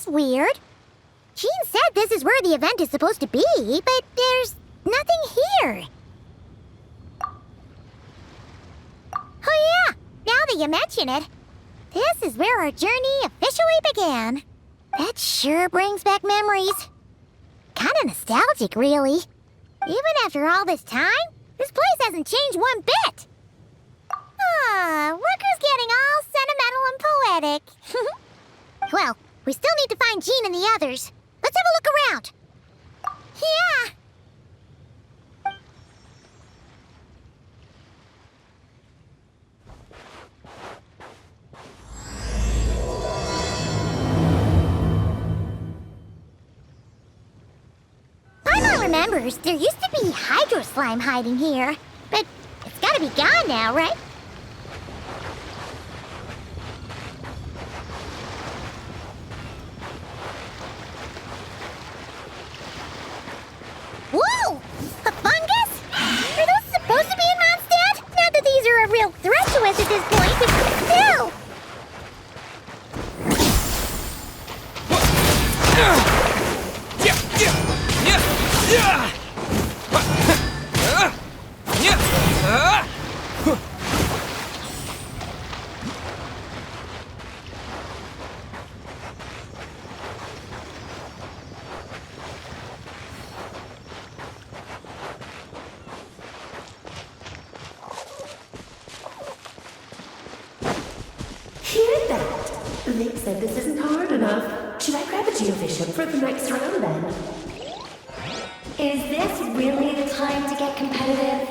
weird. Jean said this is where the event is supposed to be, but there's nothing here. Oh yeah, now that you mention it, this is where our journey officially began. That sure brings back memories. Kinda nostalgic, really. Even after all this time, this place hasn't changed one bit. Look who's getting all sentimental and poetic. Well, we still need to find Jean and the others. Let's have a look around. Yeah. Paimon remembers there used to be hydro slime hiding here, but it's gotta be gone now, right? Whoa! A fungus? Are those supposed to be in Mondstadt? Not that these are a real threat to us at this point, but still! Hear that? Nick said this isn't hard enough. Should I grab a Geobishop for the next round then? Is this really the time to get competitive?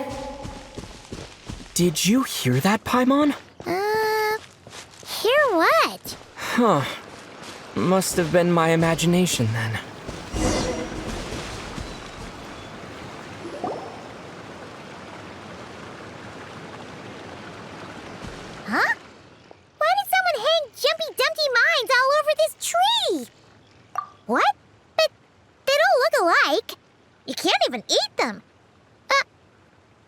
Did you hear that, Paimon? Hear what? Huh. Must have been my imagination then. Huh? Why did someone hang Jumpy Dumpty mines all over this tree? What? But they don't look alike. You can't even eat them.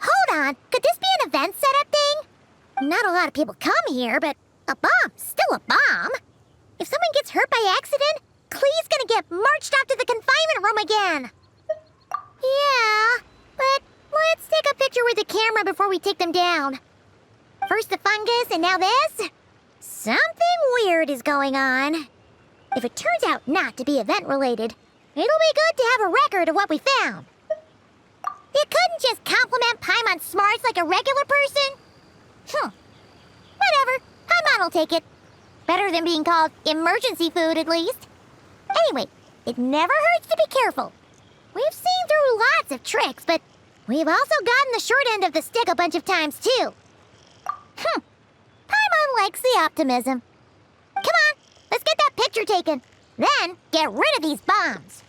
Hold on. Could this be an event setup thing? Not a lot of people come here, but a bomb's still a bomb. If someone gets hurt by accident, Clee's gonna get marched off to the confinement room again. Yeah, but let's take a picture with the camera before we take them down. First the fungus, and now this? Something weird is going on. If it turns out not to be event-related, it'll be good to have a record of what we found. You couldn't just compliment Paimon's smarts like a regular person? Whatever. Paimon will take it. Better than being called emergency food, at least. Anyway, it never hurts to be careful. We've seen through lots of tricks, but we've also gotten the short end of the stick a bunch of times, too. Paimon likes the optimism. Come on, let's get that picture taken. Then, get rid of these bombs.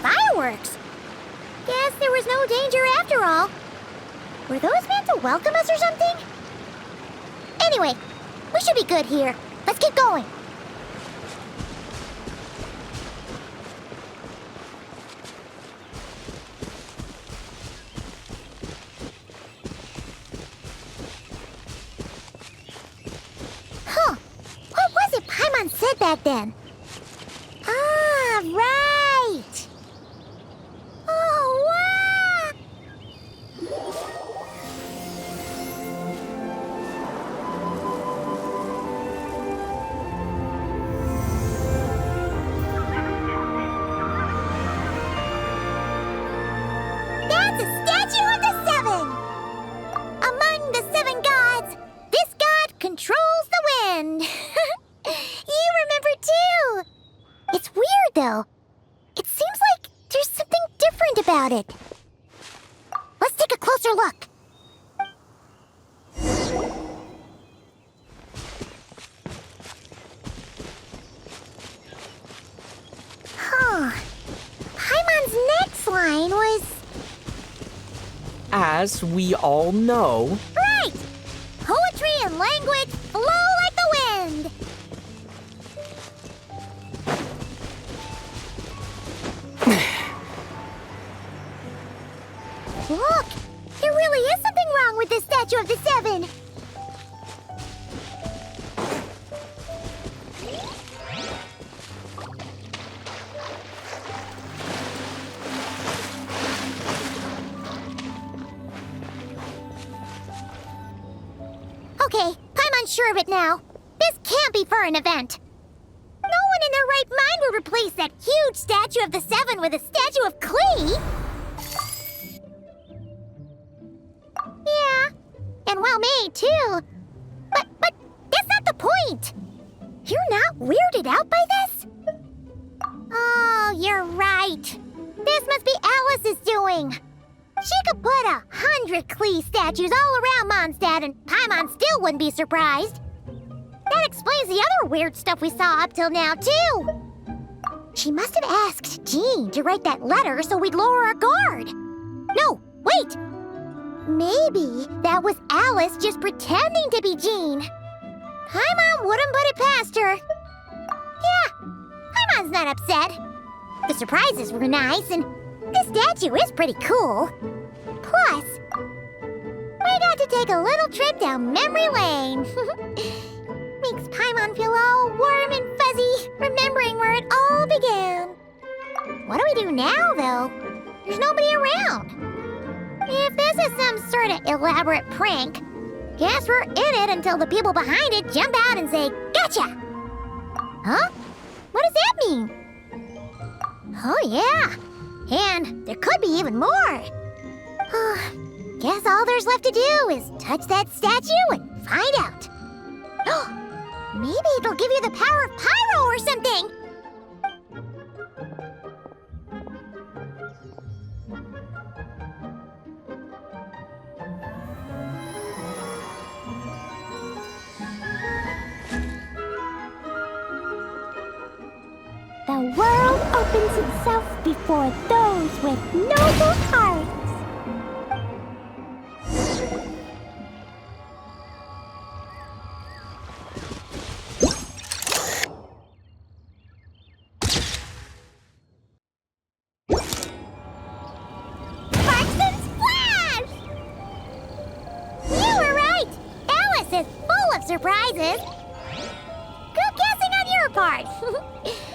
Fireworks! Guess there was no danger after all. Were those meant to welcome us or something? Anyway, we should be good here. Let's keep going. What was it Paimon said back then? Ah, right! Oh, wow! That's a statue of the seven! Among the seven gods, this god controls the wind. You remember too! It's weird though. It seems like there's something different about it. Let's take a closer look. Paimon's next line was... As we all know... Right! Poetry and language flow like the wind. Okay, Paimon's sure of it now. This can't be for an event. No one in their right mind would replace that huge statue of the Seven with a statue of Klee. Yeah, and well made too. But that's not the point. You're not weirded out by this? Oh, you're right. This must be Alice's doing. She could put 100 Klee statues all around Mondstadt and Paimon still wouldn't be surprised. That explains the other weird stuff we saw up till now, too. She must have asked Jean to write that letter so we'd lower our guard. No, wait! Maybe that was Alice just pretending to be Jean. Paimon wouldn't put it past her. Yeah, Paimon's not upset. The surprises were nice, and this statue is pretty cool. Plus, we got to take a little trip down memory lane. Makes Paimon feel all warm and fuzzy, remembering where it all began. What do we do now, though? There's nobody around. If this is some sort of elaborate prank, guess we're in it until the people behind it jump out and say, "Gotcha!" Huh? What does that mean? Oh, yeah. And there could be even more. Guess all there's left to do is touch that statue and find out. Maybe it'll give you the power of Pyro or something. The world opens itself before those with noble hearts. Sparks and splash! You were right. Alice is full of surprises. Good guessing on your part.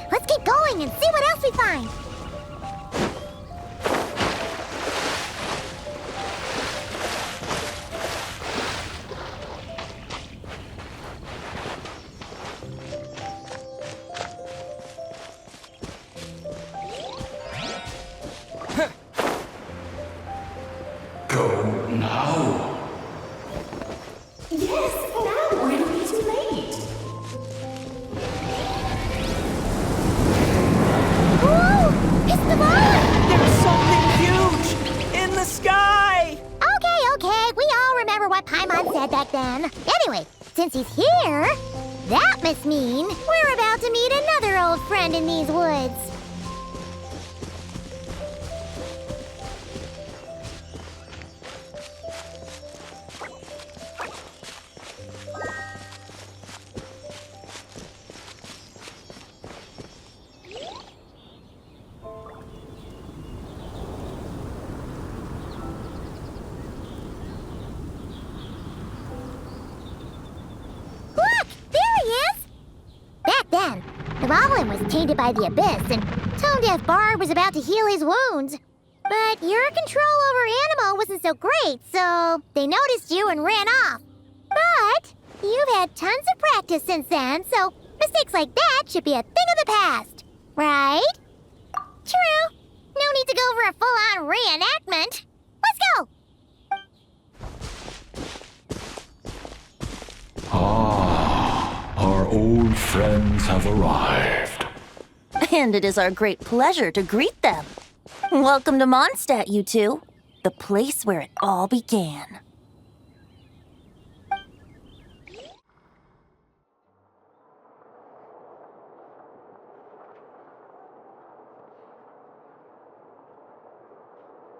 Let's keep going and see what else we find. Go now. Yes, now, or it'll be too late. Whoa! It's the ball! There's something huge in the sky! Okay, we all remember what Paimon said back then. Anyway, since he's here, that must mean we're about to meet another old friend in these woods. Look, there he is! Back then, the Goblin was tainted by the Abyss, and Tone Deaf Bard was about to heal his wounds. But your control over Animo wasn't so great, so they noticed you and ran off. But you've had tons of practice since then, so mistakes like that should be a thing of the past, right? True. No need to go for a full-on reenactment. Let's go! Our old friends have arrived. And it is our great pleasure to greet them. Welcome to Mondstadt, you two. The place where it all began.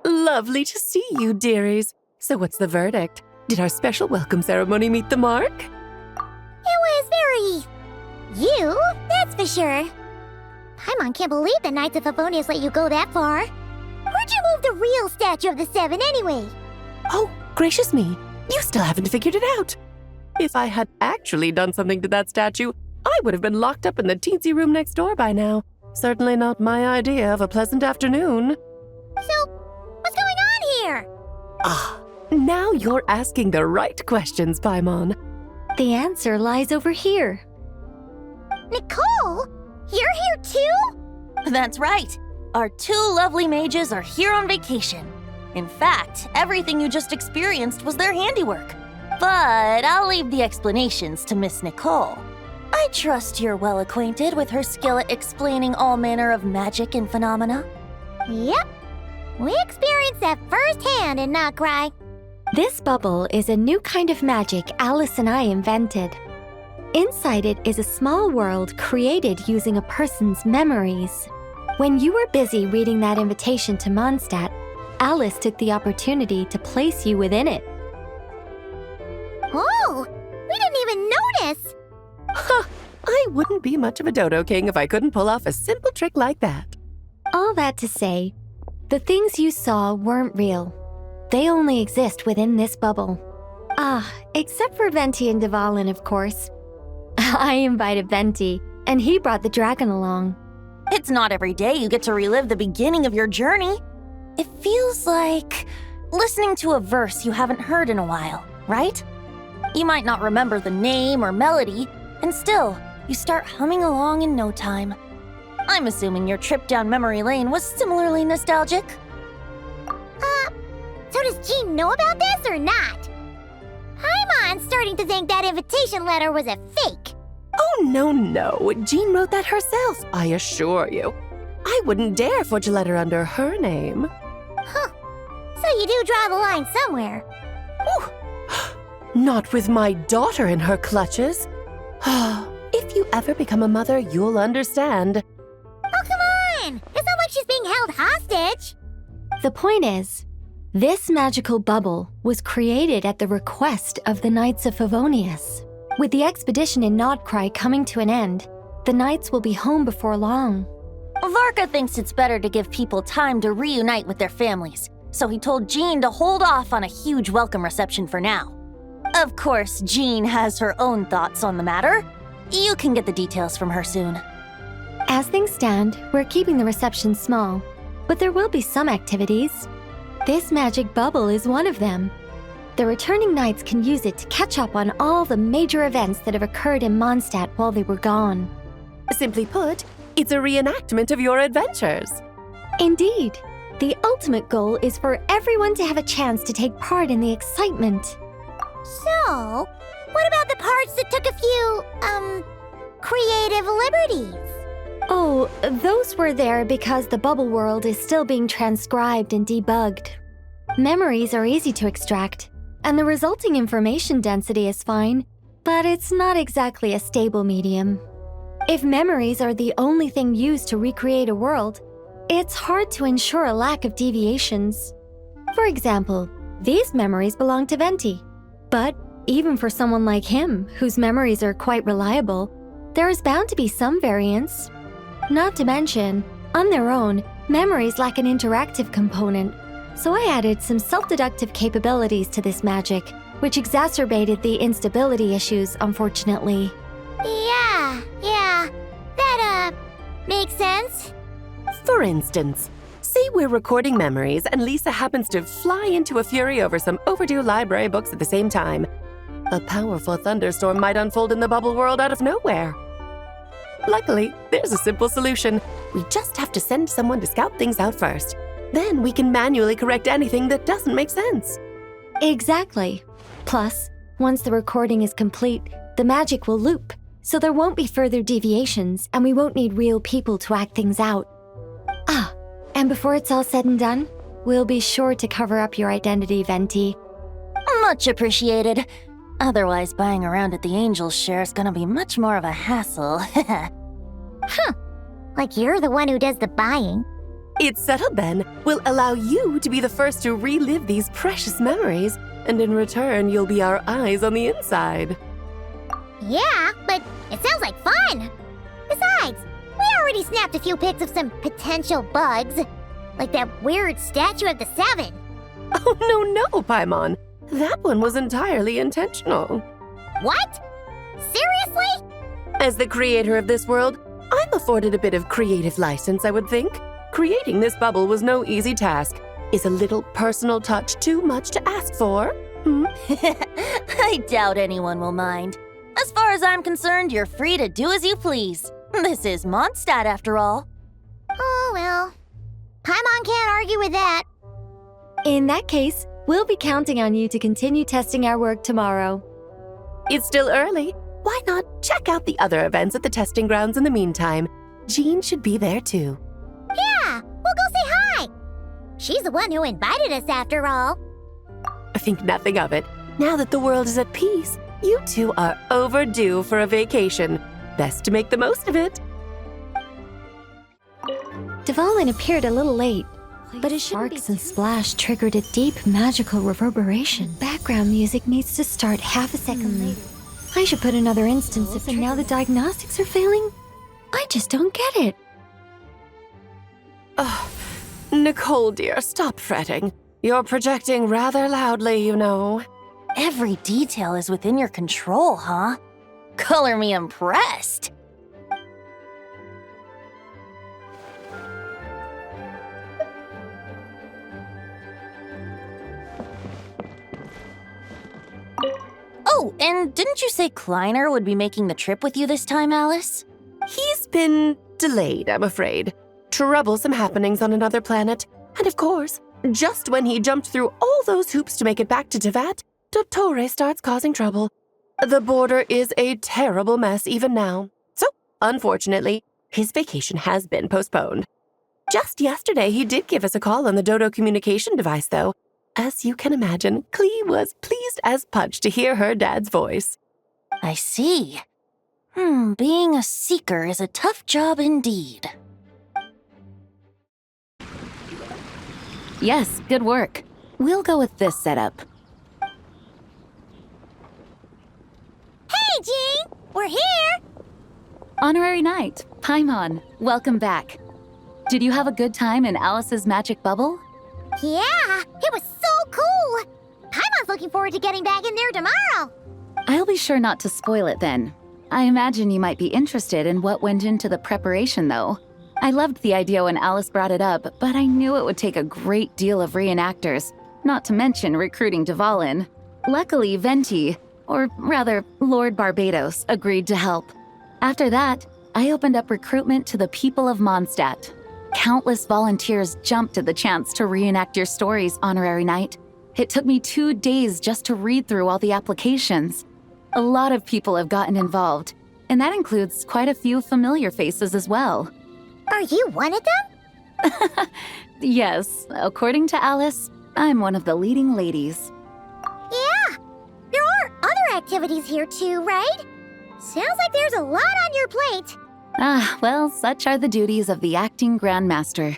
Lovely to see you, dearies. So what's the verdict? Did our special welcome ceremony meet the mark? It was very... you, that's for sure. Paimon can't believe the Knights of Favonius let you go that far. Where'd you move the real statue of the Seven anyway? Oh, gracious me. You still haven't figured it out. If I had actually done something to that statue, I would have been locked up in the teensy room next door by now. Certainly not my idea of a pleasant afternoon. So, what's going on here? Ah, now you're asking the right questions, Paimon. The answer lies over here. Nicole, you're here too? That's right. Our two lovely mages are here on vacation. In fact, everything you just experienced was their handiwork. But I'll leave the explanations to Miss Nicole. I trust you're well acquainted with her skill at explaining all manner of magic and phenomena. Yep. We experienced that firsthand in Not Cry. This bubble is a new kind of magic Alice and I invented. Inside it is a small world created using a person's memories. When you were busy reading that invitation to Mondstadt, Alice took the opportunity to place you within it. Oh, we didn't even notice. I wouldn't be much of a dodo king if I couldn't pull off a simple trick like that. All that to say, the things you saw weren't real. They only exist within this bubble. Except for Venti and Dvalin, of course. I invited Venti, and he brought the dragon along. It's not every day you get to relive the beginning of your journey. It feels like listening to a verse you haven't heard in a while, right? You might not remember the name or melody, and still, you start humming along in no time. I'm assuming your trip down memory lane was similarly nostalgic. So does Jean know about this or not? I'm starting to think that invitation letter was a fake. Oh, no. Jean wrote that herself, I assure you. I wouldn't dare forge a letter under her name. Huh. So you do draw the line somewhere. Not with my daughter in her clutches. If you ever become a mother, you'll understand. Oh, come on! It's not like she's being held hostage. The point is, this magical bubble was created at the request of the Knights of Favonius. With the expedition in Nodcry coming to an end, the Knights will be home before long. Varka thinks it's better to give people time to reunite with their families, so he told Jean to hold off on a huge welcome reception for now. Of course, Jean has her own thoughts on the matter. You can get the details from her soon. As things stand, we're keeping the reception small, but there will be some activities. This magic bubble is one of them. The returning knights can use it to catch up on all the major events that have occurred in Mondstadt while they were gone. Simply put, it's a reenactment of your adventures. Indeed. The ultimate goal is for everyone to have a chance to take part in the excitement. So, what about the parts that took a few, creative liberties? Oh, those were there because the bubble world is still being transcribed and debugged. Memories are easy to extract, and the resulting information density is fine, but it's not exactly a stable medium. If memories are the only thing used to recreate a world, it's hard to ensure a lack of deviations. For example, these memories belong to Venti, but even for someone like him, whose memories are quite reliable, there is bound to be some variance. Not to mention, on their own, memories lack an interactive component, so I added some self-deductive capabilities to this magic, which exacerbated the instability issues, unfortunately. Yeah, that, makes sense. For instance, say we're recording memories and Lisa happens to fly into a fury over some overdue library books at the same time. A powerful thunderstorm might unfold in the bubble world out of nowhere. Luckily, there's a simple solution. We just have to send someone to scout things out first. Then we can manually correct anything that doesn't make sense. Exactly. Plus, once the recording is complete, the magic will loop, so there won't be further deviations and we won't need real people to act things out. And before it's all said and done, we'll be sure to cover up your identity, Venti. Much appreciated. Otherwise, buying around at the Angel's share is gonna be much more of a hassle. Like you're the one who does the buying. It's settled then. We'll allow you to be the first to relive these precious memories, and in return, you'll be our eyes on the inside. Yeah, but it sounds like fun. Besides, we already snapped a few pics of some potential bugs, like that weird statue of the Seven. Oh, no, Paimon. That one was entirely intentional. What? Seriously? As the creator of this world, I'm afforded a bit of creative license, I would think. Creating this bubble was no easy task. Is a little personal touch too much to ask for? I doubt anyone will mind. As far as I'm concerned, you're free to do as you please. This is Mondstadt, after all. Oh, well. Paimon can't argue with that. In that case, we'll be counting on you to continue testing our work tomorrow. It's still early. Why not check out the other events at the testing grounds in the meantime? Jean should be there too. Yeah, we'll go say hi. She's the one who invited us after all. I think nothing of it. Now that the world is at peace, you two are overdue for a vacation. Best to make the most of it. Dvalin appeared a little late, but his sparks and splash triggered a deep magical reverberation. Background music needs to start half a second later. I should put another instance if and now the diagnostics are failing? I just don't get it. Oh, Nicole, dear, stop fretting. You're projecting rather loudly, you know. Every detail is within your control, huh? Color me impressed. Oh, and didn't you say Kleiner would be making the trip with you this time, Alice? He's been delayed, I'm afraid. Troublesome happenings on another planet. And of course, just when he jumped through all those hoops to make it back to Tevat, Dottore starts causing trouble. The border is a terrible mess even now. So, unfortunately, his vacation has been postponed. Just yesterday, he did give us a call on the Dodo communication device, though. As you can imagine, Klee was pleased as punch to hear her dad's voice. I see. Being a seeker is a tough job indeed. Yes, good work. We'll go with this setup. Hey, Jean! We're here! Honorary Knight, Paimon, welcome back. Did you have a good time in Alice's magic bubble? Yeah, it was so cool! Paimon's looking forward to getting back in there tomorrow. I'll be sure not to spoil it then. I imagine you might be interested in what went into the preparation, though. I loved the idea when Alice brought it up, but I knew it would take a great deal of reenactors, not to mention recruiting Dvalin. Luckily, Venti, or rather, Lord Barbados, agreed to help. After that, I opened up recruitment to the people of Mondstadt. Countless volunteers jumped at the chance to reenact your stories, Honorary Knight. It took me 2 days just to read through all the applications. A lot of people have gotten involved, and that includes quite a few familiar faces as well. Are you one of them? Yes, according to Alice, I'm one of the leading ladies. Yeah, there are other activities here too, right? Sounds like there's a lot on your plate. Well, such are the duties of the acting Grandmaster.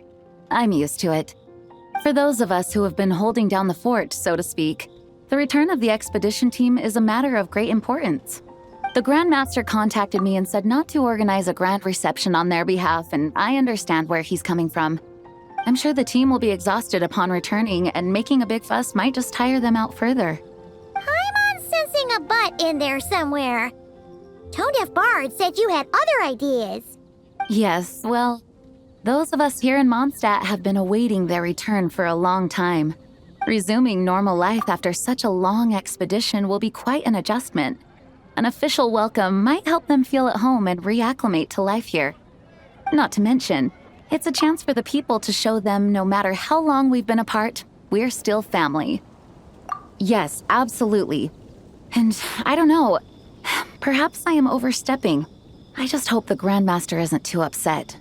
I'm used to it. For those of us who have been holding down the fort, so to speak, the return of the expedition team is a matter of great importance. The Grandmaster contacted me and said not to organize a grand reception on their behalf, and I understand where he's coming from. I'm sure the team will be exhausted upon returning, and making a big fuss might just tire them out further. Paimon's sensing a butt in there somewhere. Tone-deaf Bard said you had other ideas. Yes, well, those of us here in Mondstadt have been awaiting their return for a long time. Resuming normal life after such a long expedition will be quite an adjustment. An official welcome might help them feel at home and reacclimate to life here. Not to mention, it's a chance for the people to show them no matter how long we've been apart, we're still family. Yes, absolutely. And I don't know, perhaps I am overstepping. I just hope the Grandmaster isn't too upset.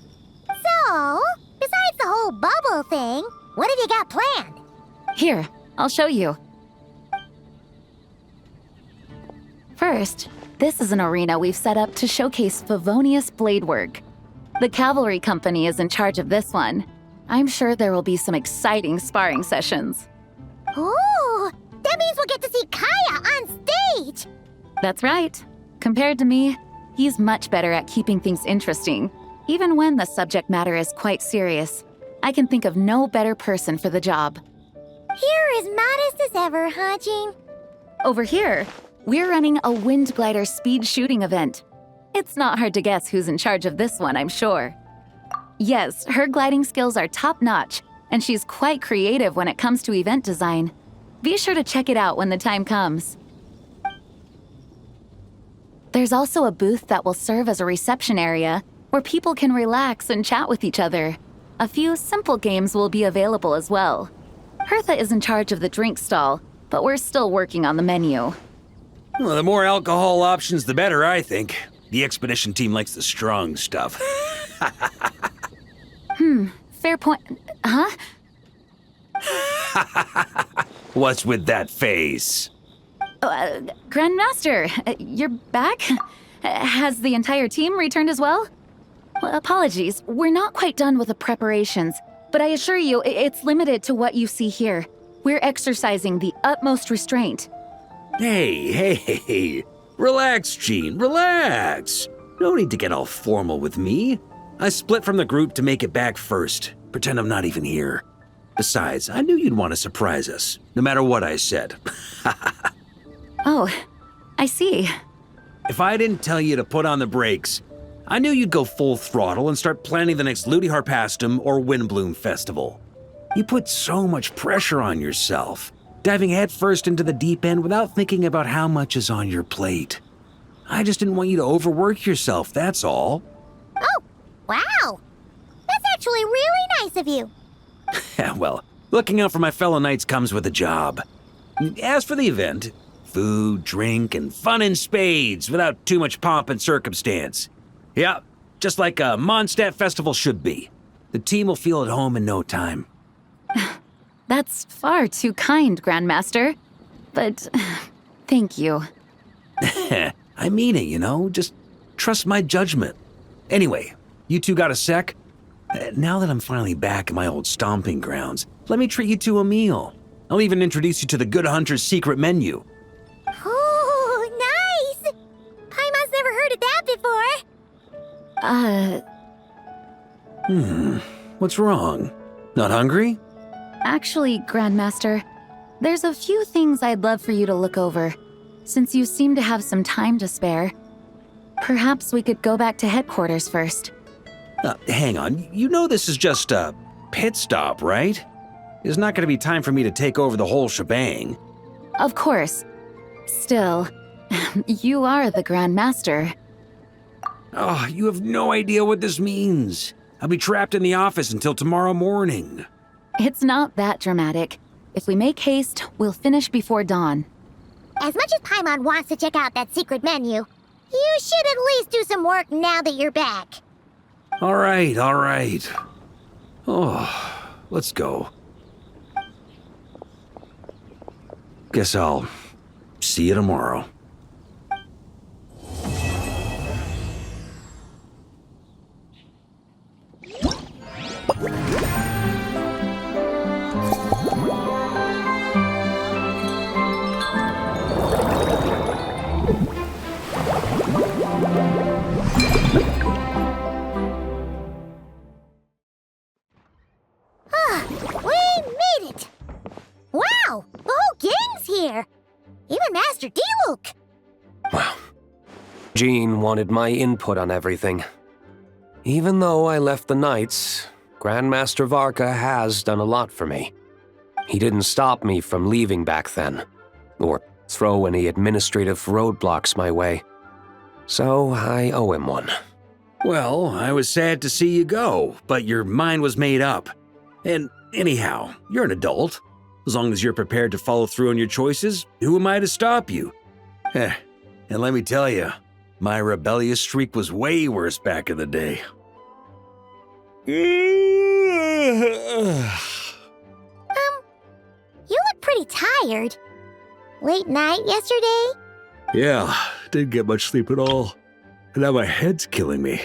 So, besides the whole bubble thing, what have you got planned? Here, I'll show you. First, this is an arena we've set up to showcase Favonius blade work. The cavalry company is in charge of this one. I'm sure there will be some exciting sparring sessions. Ooh, that means we'll get to see Kaya on stage! That's right. Compared to me, he's much better at keeping things interesting, even when the subject matter is quite serious. I can think of no better person for the job. You're as modest as ever, huh, Jean? Over here, we're running a wind glider speed shooting event. It's not hard to guess who's in charge of this one, I'm sure. Yes, her gliding skills are top-notch, and she's quite creative when it comes to event design. Be sure to check it out when the time comes. There's also a booth that will serve as a reception area where people can relax and chat with each other. A few simple games will be available as well. Hertha is in charge of the drink stall, but we're still working on the menu. Well, the more alcohol options, the better, I think. The expedition team likes the strong stuff. Fair point. Huh? What's with that face? Grandmaster, you're back? Has the entire team returned as well? Well, apologies, we're not quite done with the preparations, but I assure you, it's limited to what you see here. We're exercising the utmost restraint. Hey. Relax, Jean, relax. No need to get all formal with me. I split from the group to make it back first. Pretend I'm not even here. Besides, I knew you'd want to surprise us, no matter what I said. Oh, I see. If I didn't tell you to put on the brakes, I knew you'd go full throttle and start planning the next Ludi Harpastum or Windbloom Festival. You put so much pressure on yourself, diving headfirst into the deep end without thinking about how much is on your plate. I just didn't want you to overwork yourself, that's all. Oh, wow. That's actually really nice of you. Well, looking out for my fellow knights comes with a job. As for the event, food, drink, and fun in spades without too much pomp and circumstance. Yeah, just like a Mondstadt festival should be. The team will feel at home in no time. That's far too kind, Grandmaster. But thank you. I mean it, you know? Just trust my judgment. Anyway, you two got a sec? Now that I'm finally back in my old stomping grounds, let me treat you to a meal. I'll even introduce you to the Good Hunter's secret menu. Oh, nice! Paimon's never heard of that before. What's wrong? Not hungry? Actually, Grandmaster, there's a few things I'd love for you to look over. Since you seem to have some time to spare, perhaps we could go back to headquarters first. Hang on, you know this is just a pit stop, right? There's not going to be time for me to take over the whole shebang. Of course. Still, you are the Grandmaster. Oh, you have no idea what this means. I'll be trapped in the office until tomorrow morning. It's not that dramatic. If we make haste, we'll finish before dawn. As much as Paimon wants to check out that secret menu, you should at least do some work now that you're back. All right. Oh, let's go. Guess I'll see you tomorrow. We made it! Wow, the whole gang's here! Even Master Diluc! Wow. Jean wanted my input on everything. Even though I left the Knights, Grandmaster Varka has done a lot for me. He didn't stop me from leaving back then, or throw any administrative roadblocks my way. So I owe him one. Well, I was sad to see you go, but your mind was made up. And anyhow, you're an adult. As long as you're prepared to follow through on your choices, who am I to stop you? And let me tell you, my rebellious streak was way worse back in the day. You look pretty tired. Late night yesterday? Yeah, didn't get much sleep at all. And now my head's killing me.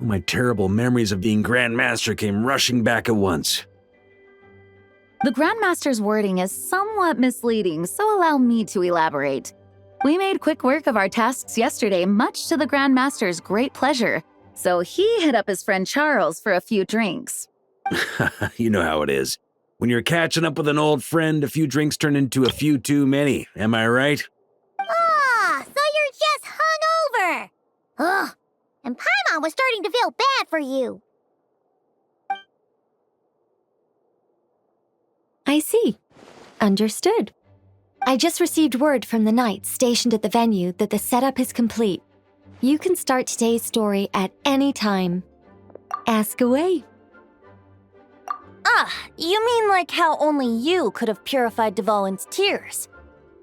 All my terrible memories of being Grandmaster came rushing back at once. The Grandmaster's wording is somewhat misleading, so allow me to elaborate. We made quick work of our tasks yesterday, much to the Grandmaster's great pleasure, so he hit up his friend Charles for a few drinks. You know how it is. When you're catching up with an old friend, a few drinks turn into a few too many, am I right? Ah, so you're just hungover! Ugh, and Paimon was starting to feel bad for you. I see. Understood. I just received word from the knights stationed at the venue that the setup is complete. You can start today's story at any time. Ask away. Ah, you mean like how only you could have purified Dvalin's tears?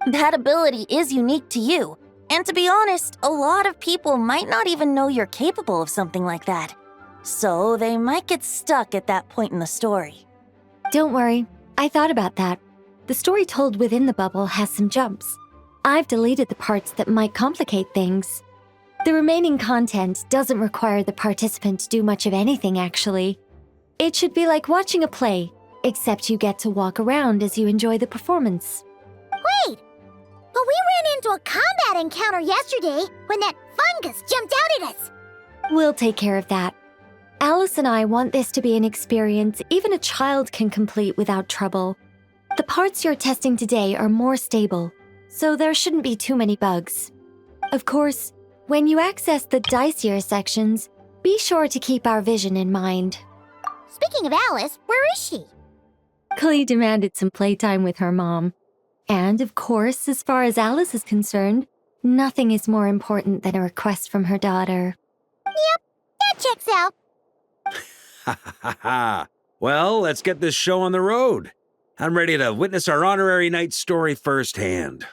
That ability is unique to you, and to be honest, a lot of people might not even know you're capable of something like that. So they might get stuck at that point in the story. Don't worry, I thought about that. The story told within the bubble has some jumps. I've deleted the parts that might complicate things. The remaining content doesn't require the participant to do much of anything, actually. It should be like watching a play, except you get to walk around as you enjoy the performance. Wait! But we ran into a combat encounter yesterday when that fungus jumped out at us. We'll take care of that. Alice and I want this to be an experience even a child can complete without trouble. The parts you're testing today are more stable, so there shouldn't be too many bugs. Of course, when you access the dicier sections, be sure to keep our vision in mind. Speaking of Alice, where is she? Clee demanded some playtime with her mom. And, of course, as far as Alice is concerned, nothing is more important than a request from her daughter. Yep, that checks out. Ha ha ha ha. Well, let's get this show on the road. I'm ready to witness our honorary knight's story firsthand.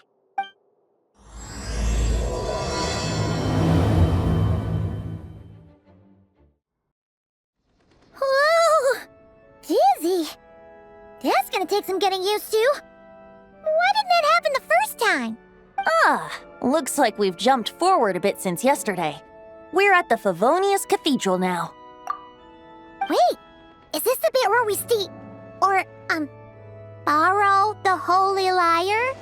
Whoa! Dizzy. That's gonna take some getting used to. Why didn't that happen the first time? Ah, looks like we've jumped forward a bit since yesterday. We're at the Favonius Cathedral now. Wait, is this the bit where we borrow the Holy Lyre?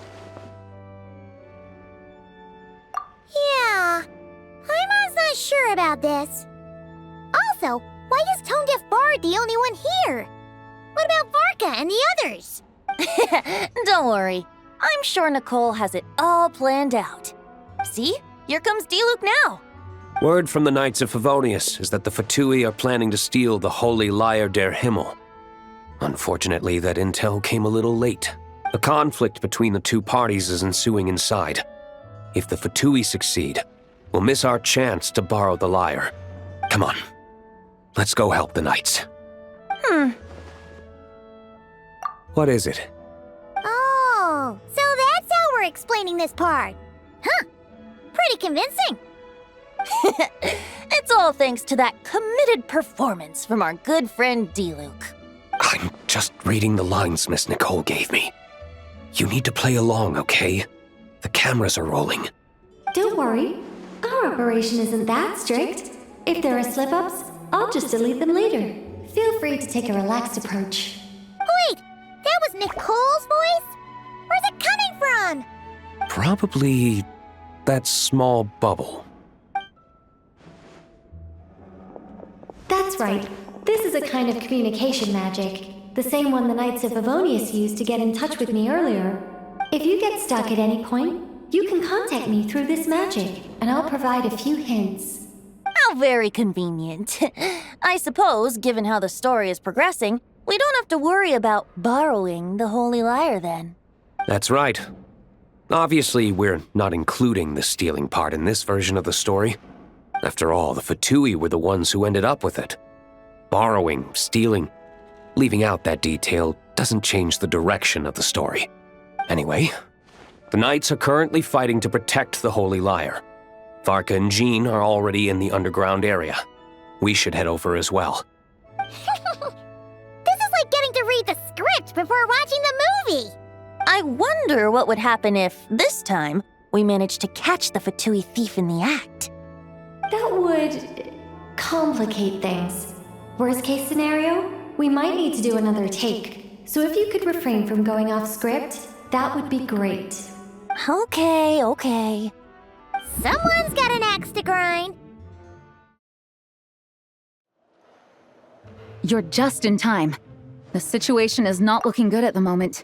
Yeah, I'm not sure about this. Also, why is Tone Deaf Bard the only one here? What about Varka and the others? Don't worry, I'm sure Nicole has it all planned out. See, here comes Diluc now. Word from the Knights of Favonius is that the Fatui are planning to steal the Holy Lyre der Himmel. Unfortunately, that intel came a little late. A conflict between the two parties is ensuing inside. If the Fatui succeed, we'll miss our chance to borrow the lyre. Come on, let's go help the Knights. What is it? Oh, so that's how we're explaining this part. Huh, pretty convincing. It's all thanks to that committed performance from our good friend Diluc. I'm just reading the lines Miss Nicole gave me. You need to play along, okay? The cameras are rolling. Don't worry, our operation isn't that strict. If there are slip-ups, I'll just delete them later. Feel free to take a relaxed approach. Wait, that was Nicole's voice? Where's it coming from? Probably that small bubble. That's right. This is a kind of communication magic, the same one the Knights of Favonius used to get in touch with me earlier. If you get stuck at any point, you can contact me through this magic, and I'll provide a few hints. How very convenient. I suppose, given how the story is progressing, we don't have to worry about borrowing the Holy Lyre then. That's right. Obviously, we're not including the stealing part in this version of the story. After all, the Fatui were the ones who ended up with it. Borrowing, stealing, leaving out that detail doesn't change the direction of the story. Anyway, the Knights are currently fighting to protect the Holy Lyre. Varka and Jean are already in the underground area. We should head over as well. This is like getting to read the script before watching the movie. I wonder what would happen if, this time, we managed to catch the Fatui thief in the act. That would complicate things. Worst case scenario, we might need to do another take. So if you could refrain from going off script, that would be great. Okay. Someone's got an axe to grind. You're just in time. The situation is not looking good at the moment.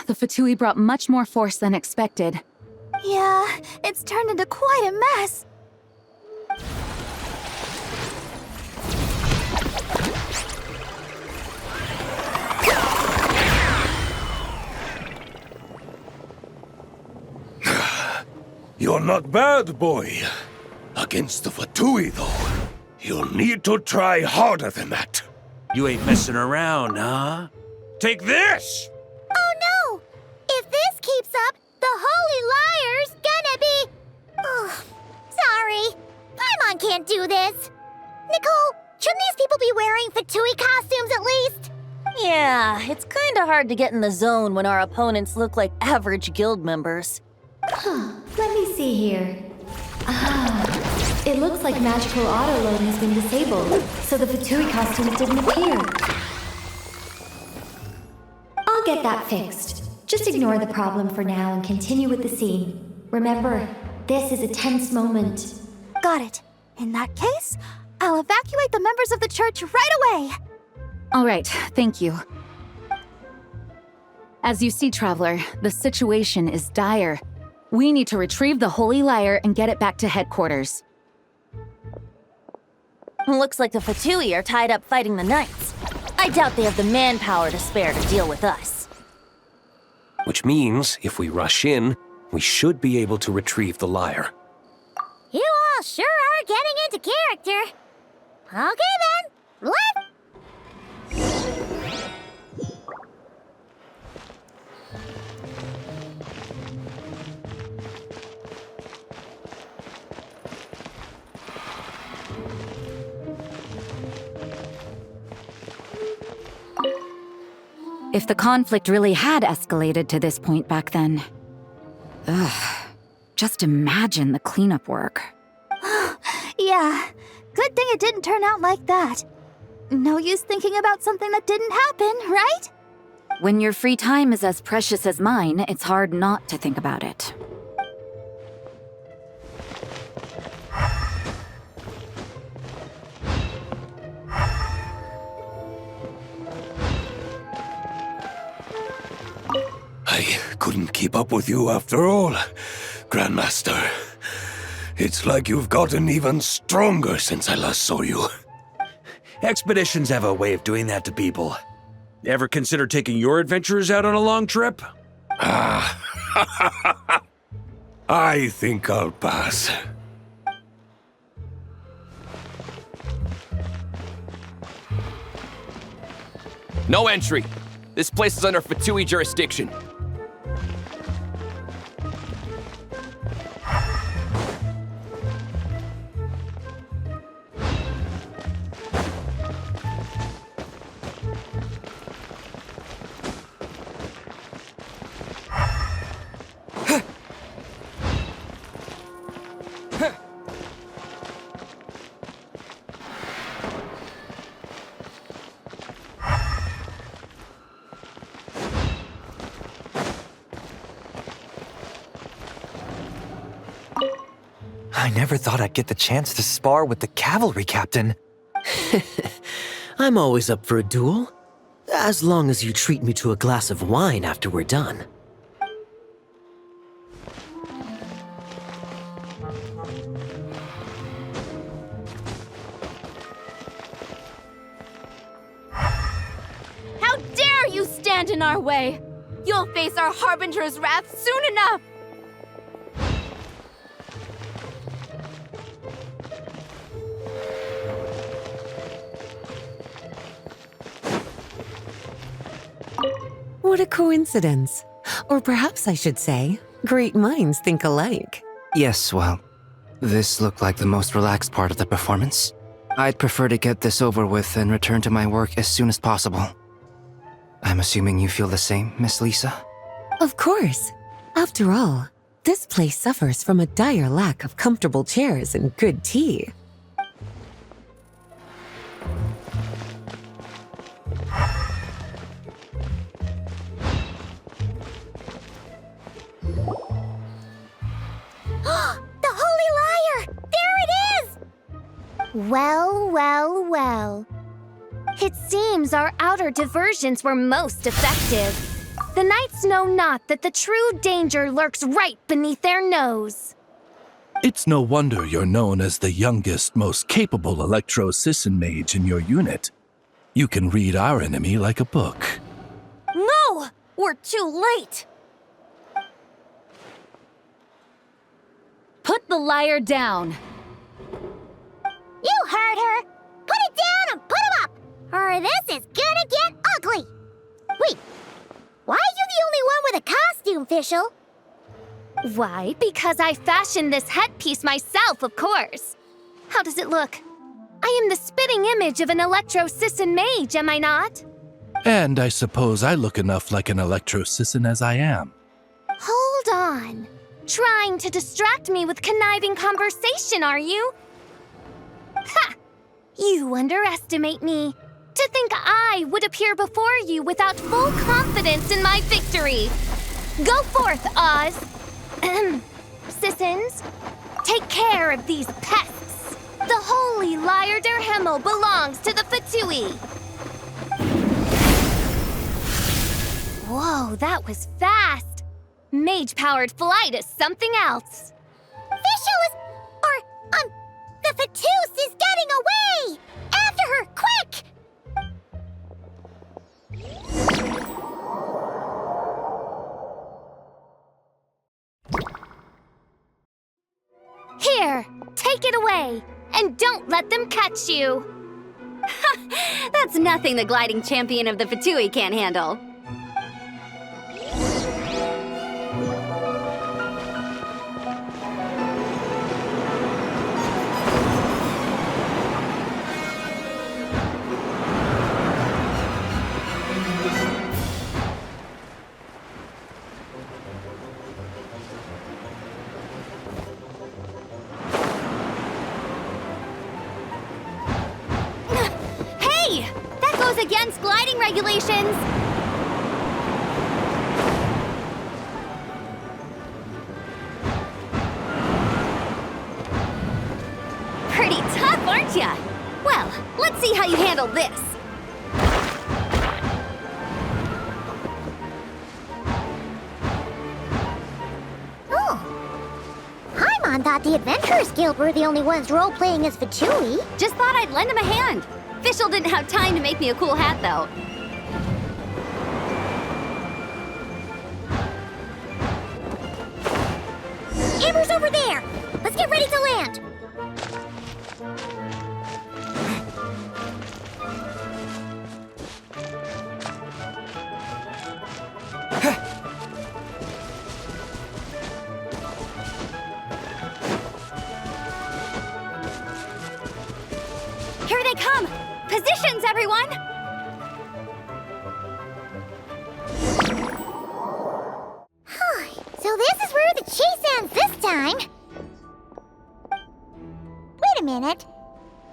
The Fatui brought much more force than expected. Yeah, it's turned into quite a mess. You're not bad, boy. Against the Fatui, though, you'll need to try harder than that. You ain't messing around, huh? Take this! Oh no! If this keeps up, the Holy Liar's gonna be... Oh, sorry. Paimon can't do this. Nicole, shouldn't these people be wearing Fatui costumes at least? Yeah, it's kinda hard to get in the zone when our opponents look like average guild members. Let me see here. It looks like magical auto-load has been disabled, so the Fatui costumes didn't appear. I'll get that fixed. Just ignore the problem for now and continue with the scene. Remember, this is a tense moment. Got it. In that case, I'll evacuate the members of the church right away. All right, thank you. As you see, Traveler, the situation is dire. We need to retrieve the Holy Lyre and get it back to headquarters. Looks like the Fatui are tied up fighting the Knights. I doubt they have the manpower to spare to deal with us. Which means, if we rush in, we should be able to retrieve the lyre. You all sure are getting into character. Okay then, let's... If the conflict really had escalated to this point back then... just imagine the cleanup work. Yeah, good thing it didn't turn out like that. No use thinking about something that didn't happen, right? When your free time is as precious as mine, it's hard not to think about it. I couldn't keep up with you after all, Grandmaster. It's like you've gotten even stronger since I last saw you. Expeditions have a way of doing that to people. Ever consider taking your adventurers out on a long trip? I think I'll pass. No entry. This place is under Fatui jurisdiction. I never thought I'd get the chance to spar with the cavalry captain. I'm always up for a duel, as long as you treat me to a glass of wine after we're done. How dare you stand in our way! You'll face our Harbinger's wrath soon enough! What a coincidence. Or perhaps I should say, great minds think alike. Yes, well, this looked like the most relaxed part of the performance. I'd prefer to get this over with and return to my work as soon as possible. I'm assuming you feel the same, Miss Lisa? Of course. After all, this place suffers from a dire lack of comfortable chairs and good tea. The Holy Lyre! There it is! Well, well, well. It seems our outer diversions were most effective. The knights know not that the true danger lurks right beneath their nose. It's no wonder you're known as the youngest, most capable Electro-Sisson mage in your unit. You can read our enemy like a book. No! We're too late! Put the liar down. You heard her! Put it down and put him up! Or this is gonna get ugly! Wait, why are you the only one with a costume, Fischl? Why? Because I fashioned this headpiece myself, of course. How does it look? I am the spitting image of an Electro-Sisson mage, am I not? And I suppose I look enough like an Electro-Sisson as I am. Hold on. Trying to distract me with conniving conversation, are you? Ha! You underestimate me. To think I would appear before you without full confidence in my victory. Go forth, Oz. Sissons, take care of these pests. The holy Liar der Himmel belongs to the Fatui. Whoa, that was fast. Mage-powered flight is something else. Fischl is... the Fatus is getting away! After her, quick! Here, take it away, and don't let them catch you. That's nothing the gliding champion of the Fatui can't handle. Against gliding regulations! Pretty tough, aren't ya? Well, let's see how you handle this. Oh. Paimon thought the Adventurers Guild were the only ones role-playing as Fatui. Just thought I'd lend him a hand. Fischl didn't have time to make me a cool hat, though. Amber's over there! Let's get ready to land! Here they come! Positions, everyone! So this is where the chase ends this time. Wait a minute.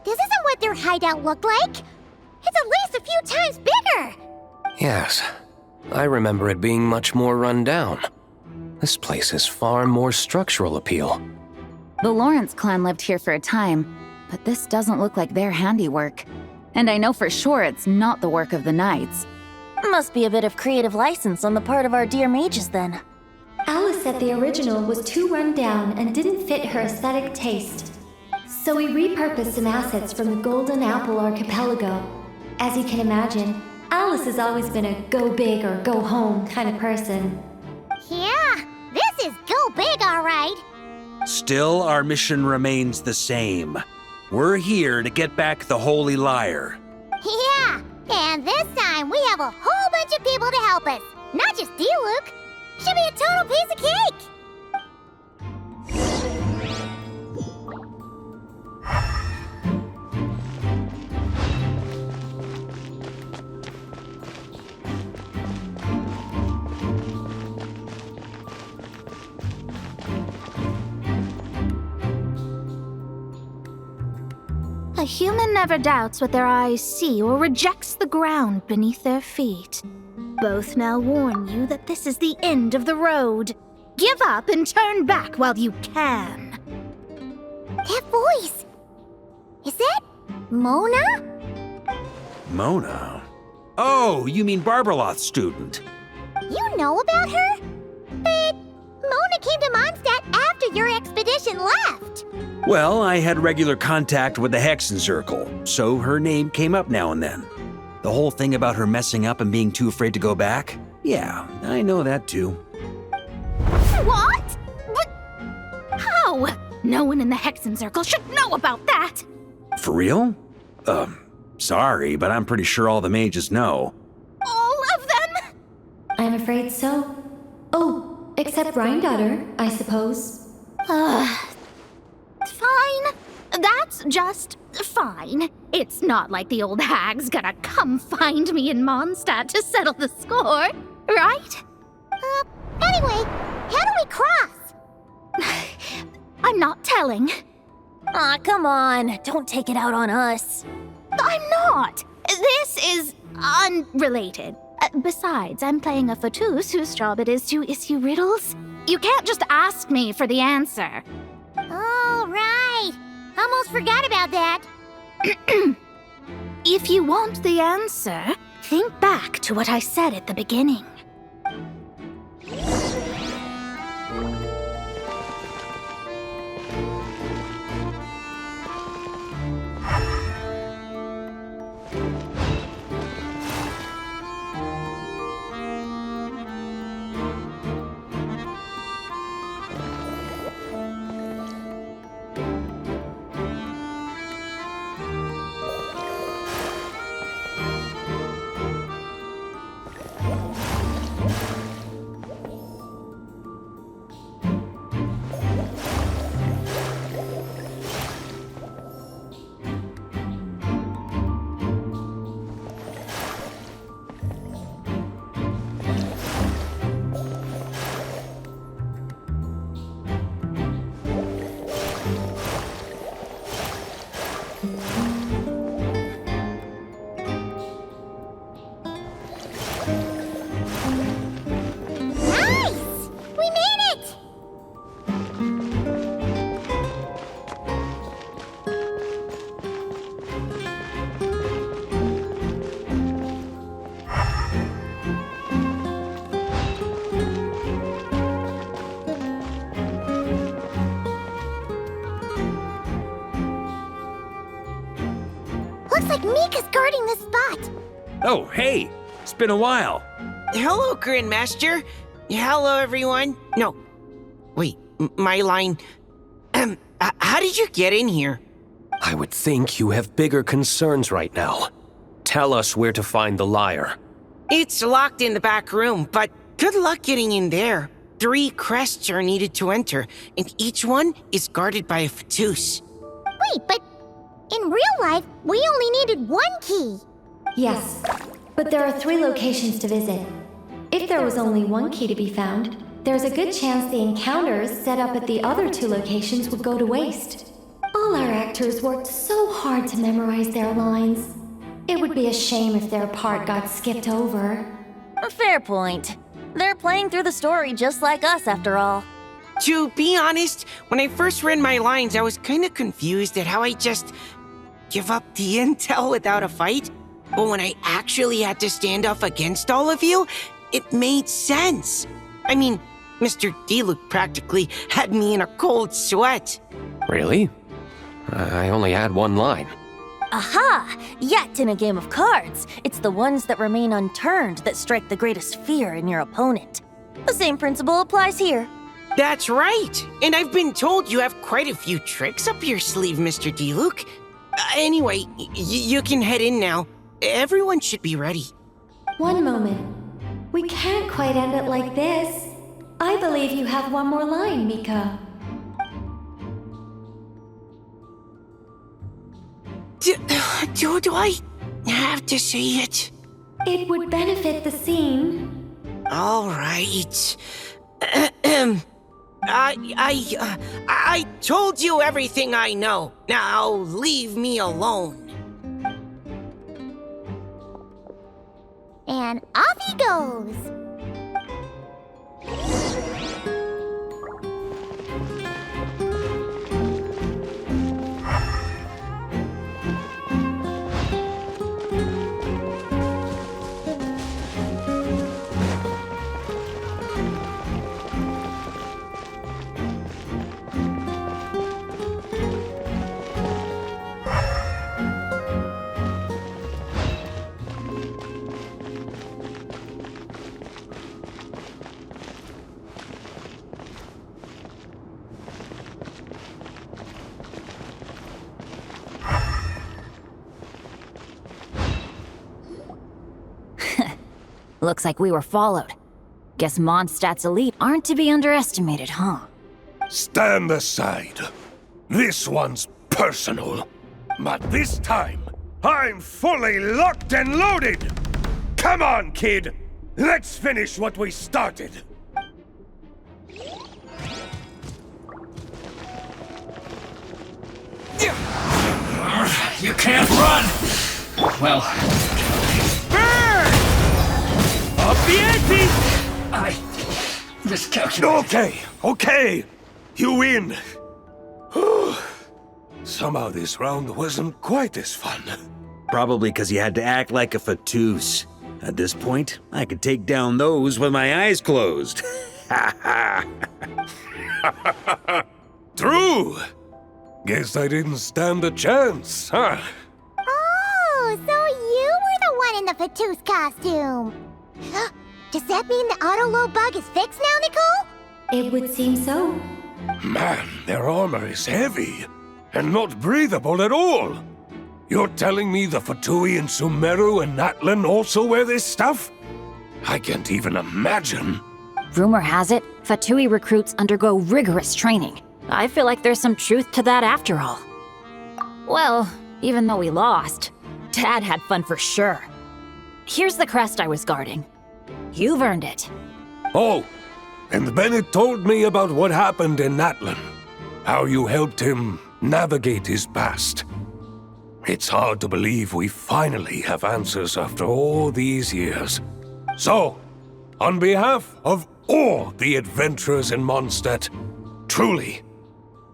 This isn't what their hideout looked like. It's at least a few times bigger. Yes, I remember it being much more run down. This place has far more structural appeal. The Lawrence clan lived here for a time, but this doesn't look like their handiwork. And I know for sure it's not the work of the Knights. Must be a bit of creative license on the part of our dear mages then. Alice said the original was too run down and didn't fit her aesthetic taste. So we repurposed some assets from the Golden Apple Archipelago. As you can imagine, Alice has always been a go big or go home kind of person. Yeah, this is go big, all right. Still, our mission remains the same. We're here to get back the Holy Liar. Yeah, and this time we have a whole bunch of people to help us. Not just Diluc. Should be a total piece of cake. A human never doubts what their eyes see or rejects the ground beneath their feet. Both now warn you that this is the end of the road. Give up and turn back while you can. That voice! Is that Mona? Mona? Oh, you mean Barbarloth's student. You know about her? But Mona came to Mondstadt after your expedition left. Well, I had regular contact with the Hexen Circle, so her name came up now and then. The whole thing about her messing up and being too afraid to go back? Yeah, I know that too. What? But how? No one in the Hexen Circle should know about that! For real? Sorry, but I'm pretty sure all the mages know. All of them? I'm afraid so. Oh, except Rheindatter, I suppose. Fine. That's just fine. It's not like the old hag's gonna come find me in Mondstadt to settle the score, right? Anyway, how do we cross? I'm not telling. Aw, come on. Don't take it out on us. I'm not. This is unrelated. Besides, I'm playing a fatus whose job it is to issue riddles. You can't just ask me for the answer. Oh, right. Almost forgot about that. If you want the answer, think back to what I said at the beginning. Looks like Mika's guarding the spot. Oh, hey! It's been a while. Hello, Grandmaster. Hello, everyone. No. Wait, my line. How did you get in here? I would think you have bigger concerns right now. Tell us where to find the lyre. It's locked in the back room, but good luck getting in there. 3 crests are needed to enter, and each one is guarded by a fatus. Wait, but in real life, we only needed 1 key. Yes, but there are 3 locations to visit. If there was only 1 key to be found, there's a good chance the encounters set up at the other 2 locations would go to waste. All our actors worked so hard to memorize their lines. It would be a shame if their part got skipped over. A fair point. They're playing through the story just like us, after all. To be honest, when I first read my lines, I was kind of confused at how I just give up the intel without a fight. But when I actually had to stand up against all of you, it made sense. I mean, Mr. D-Luke practically had me in a cold sweat. Really? I only had 1 line. Aha! Yet in a game of cards, it's the ones that remain unturned that strike the greatest fear in your opponent. The same principle applies here. That's right! And I've been told you have quite a few tricks up your sleeve, Mr. D-Luke. Anyway, you can head in now. Everyone should be ready. One moment. We can't quite end it like this. I believe you have 1 more line, Mika. Do I have to say it? It would benefit the scene. All right. I told you everything I know. Now leave me alone. And off he goes. Looks like we were followed. Guess Mondstadt's elite aren't to be underestimated, huh? Stand aside. This one's personal. But this time, I'm fully locked and loaded! Come on, kid! Let's finish what we started! You can't run! Well... Burn! Up the ante! I miscalculated. Okay. You win. Somehow this round wasn't quite as fun. Probably because you had to act like a fatous. At this point, I could take down those with my eyes closed. True! Guess I didn't stand a chance, huh? Oh, so you were the one in the fatous costume. Does that mean the auto-low bug is fixed now, Nicole? It would seem so. Man, their armor is heavy and not breathable at all. You're telling me the Fatui in Sumeru and Natlan also wear this stuff? I can't even imagine. Rumor has it, Fatui recruits undergo rigorous training. I feel like there's some truth to that after all. Well, even though we lost, Dad had fun for sure. Here's the crest I was guarding. You've earned it. Oh, and Bennett told me about what happened in Natlan. How you helped him navigate his past. It's hard to believe we finally have answers after all these years. So, on behalf of all the adventurers in Mondstadt, truly,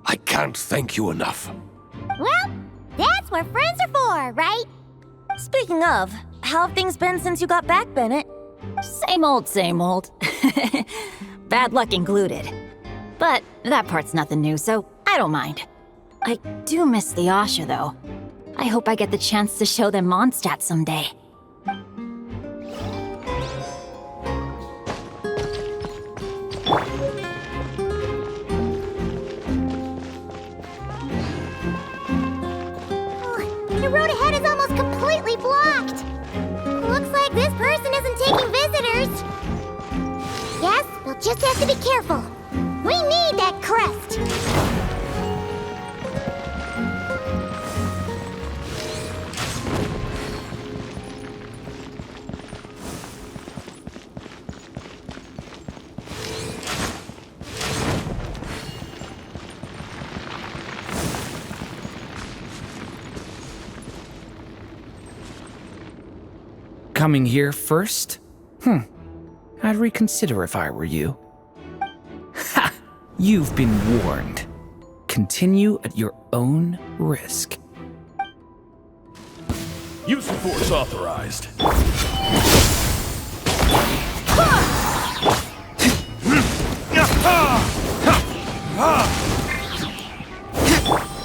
I can't thank you enough. Well, that's what friends are for, right? Speaking of, how have things been since you got back, Bennett? Same old, same old. Bad luck included. But that part's nothing new, so I don't mind. I do miss the Asha, though. I hope I get the chance to show them Mondstadt someday. The road ahead is almost completely blocked. Looks like this person isn't taking visitors. Yes, we'll just have to be careful. We need that crest. Coming here first? I'd reconsider if I were you. Ha! You've been warned. Continue at your own risk. Use of force authorized.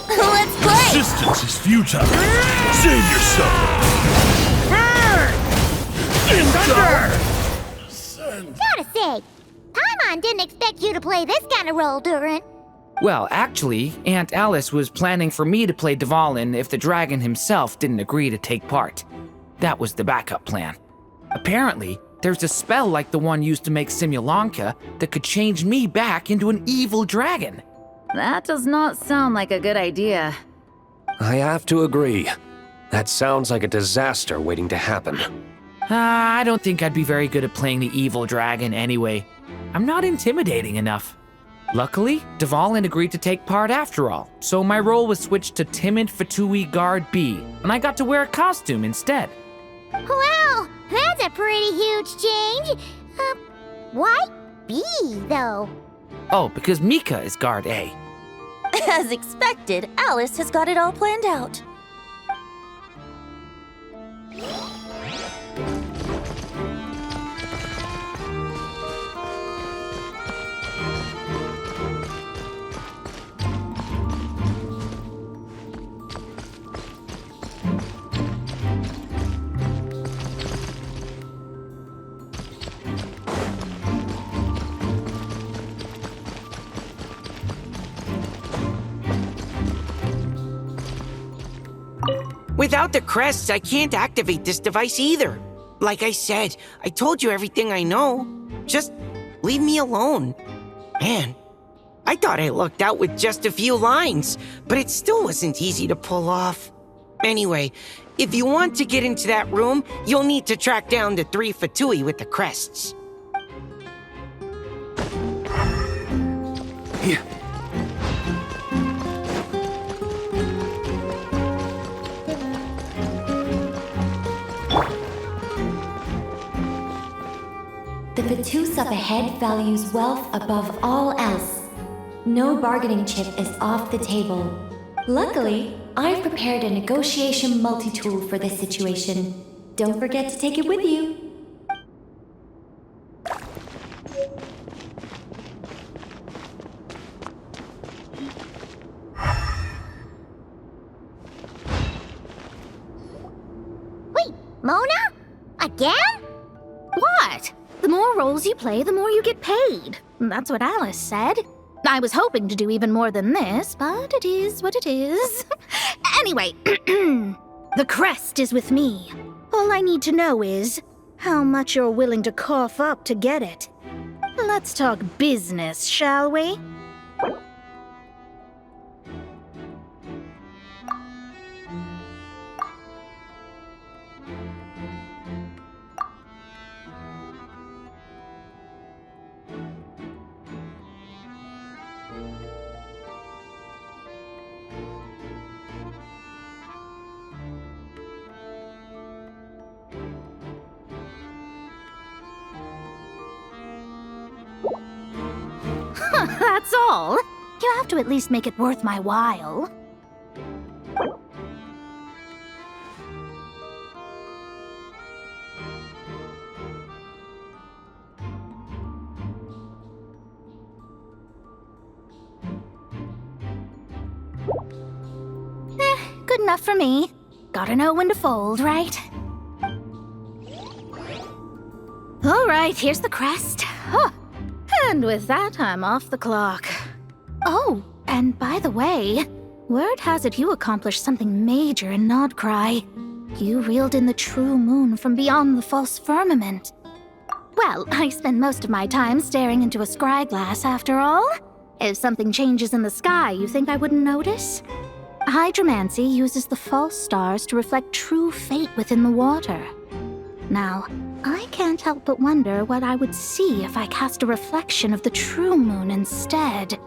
Let's play! Resistance is futile. Save yourself. Gotta say, Paimon didn't expect you to play this kind of role, Durant. Well, actually, Aunt Alice was planning for me to play Dvalin if the dragon himself didn't agree to take part. That was the backup plan. Apparently, there's a spell like the one used to make Simulanka that could change me back into an evil dragon. That does not sound like a good idea. I have to agree. That sounds like a disaster waiting to happen. I don't think I'd be very good at playing the evil dragon anyway. I'm not intimidating enough. Luckily, Dvalin agreed to take part after all, so my role was switched to timid Fatui Guard B, and I got to wear a costume instead. Wow, that's a pretty huge change. Why B, though? Oh, because Mika is Guard A. As expected, Alice has got it all planned out. Without the crests, I can't activate this device either. Like I said, I told you everything I know. Just leave me alone. Man, I thought I lucked out with just a few lines, but it still wasn't easy to pull off. Anyway, if you want to get into that room, you'll need to track down the 3 Fatui with the crests. Here. The Fatus up ahead values wealth above all else. No bargaining chip is off the table. Luckily, I've prepared a negotiation multi-tool for this situation. Don't forget to take it with you. Wait, Mona? Again? What? The more roles you play, the more you get paid. That's what Alice said. I was hoping to do even more than this, but it is what it is. Anyway, the crest is with me. All I need to know is how much you're willing to cough up to get it. Let's talk business, shall we? That's all. You have to at least make it worth my while. Good enough for me. Gotta know when to fold, right? All right, here's the crest. Huh. And with that, I'm off the clock. Oh, and by the way, word has it you accomplished something major in Nodcry. You reeled in the true moon from beyond the false firmament. Well, I spend most of my time staring into a scry glass after all. If something changes in the sky, you think I wouldn't notice? Hydromancy uses the false stars to reflect true fate within the water. Now, I can't help but wonder what I would see if I cast a reflection of the true moon instead.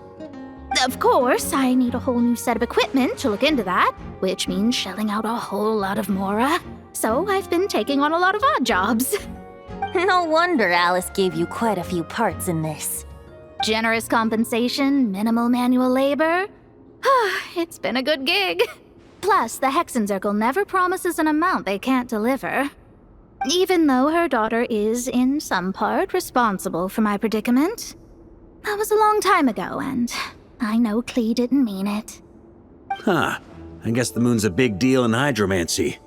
Of course, I need a whole new set of equipment to look into that, which means shelling out a whole lot of mora. So I've been taking on a lot of odd jobs. No wonder Alice gave you quite a few parts in this. Generous compensation, minimal manual labor. It's been a good gig. Plus, the Hexenzirkel never promises an amount they can't deliver. Even though her daughter is, in some part, responsible for my predicament. That was a long time ago, and I know Klee didn't mean it. Huh. I guess the moon's a big deal in hydromancy.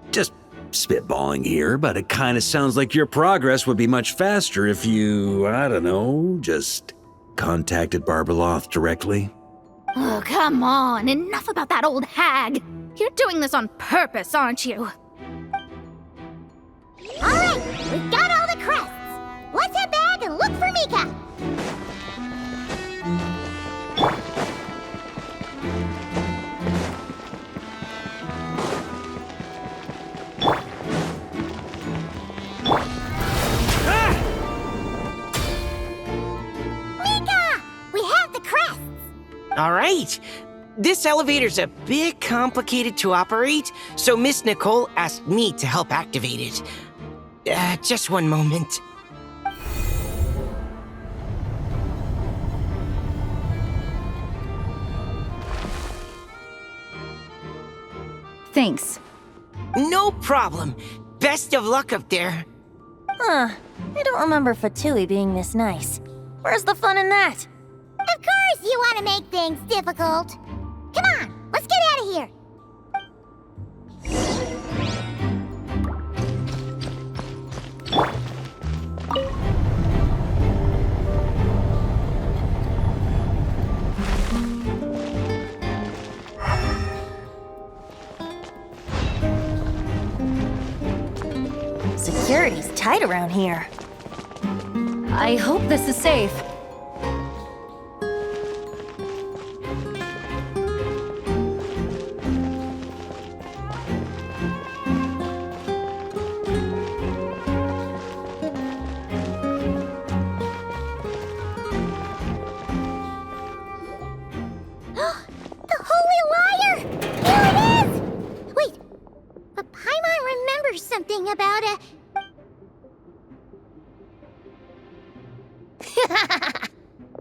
Just spitballing here, but it kind of sounds like your progress would be much faster if you, I don't know, just contacted Barbeloth directly. Oh, come on. Enough about that old hag. You're doing this on purpose, aren't you? All right, we've got all the crests. Let's head back and look for Mika. Mika! We have the crests. All right. This elevator's a bit complicated to operate, so Miss Nicole asked me to help activate it. Just one moment. Thanks. No problem. Best of luck up there. Huh. I don't remember Fatui being this nice. Where's the fun in that? Of course you want to make things difficult. Come on, let's get out of here. Security's tight around here. I hope this is safe. The Holy Liar! Here it is! Wait, but Paimon remembers something about a...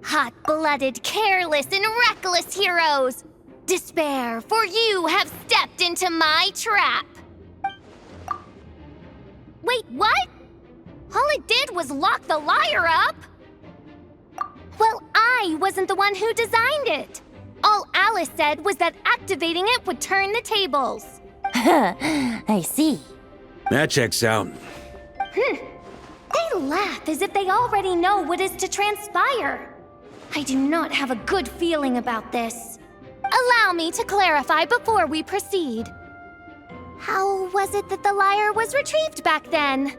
Hot-blooded, careless, and reckless heroes! Despair, for you have stepped into my trap! Wait, what? All it did was lock the liar up? Well, I wasn't the one who designed it. All Alice said was that activating it would turn the tables. I see. That checks out. They laugh as if they already know what is to transpire. I do not have a good feeling about this. Allow me to clarify before we proceed. How was it that the liar was retrieved back then?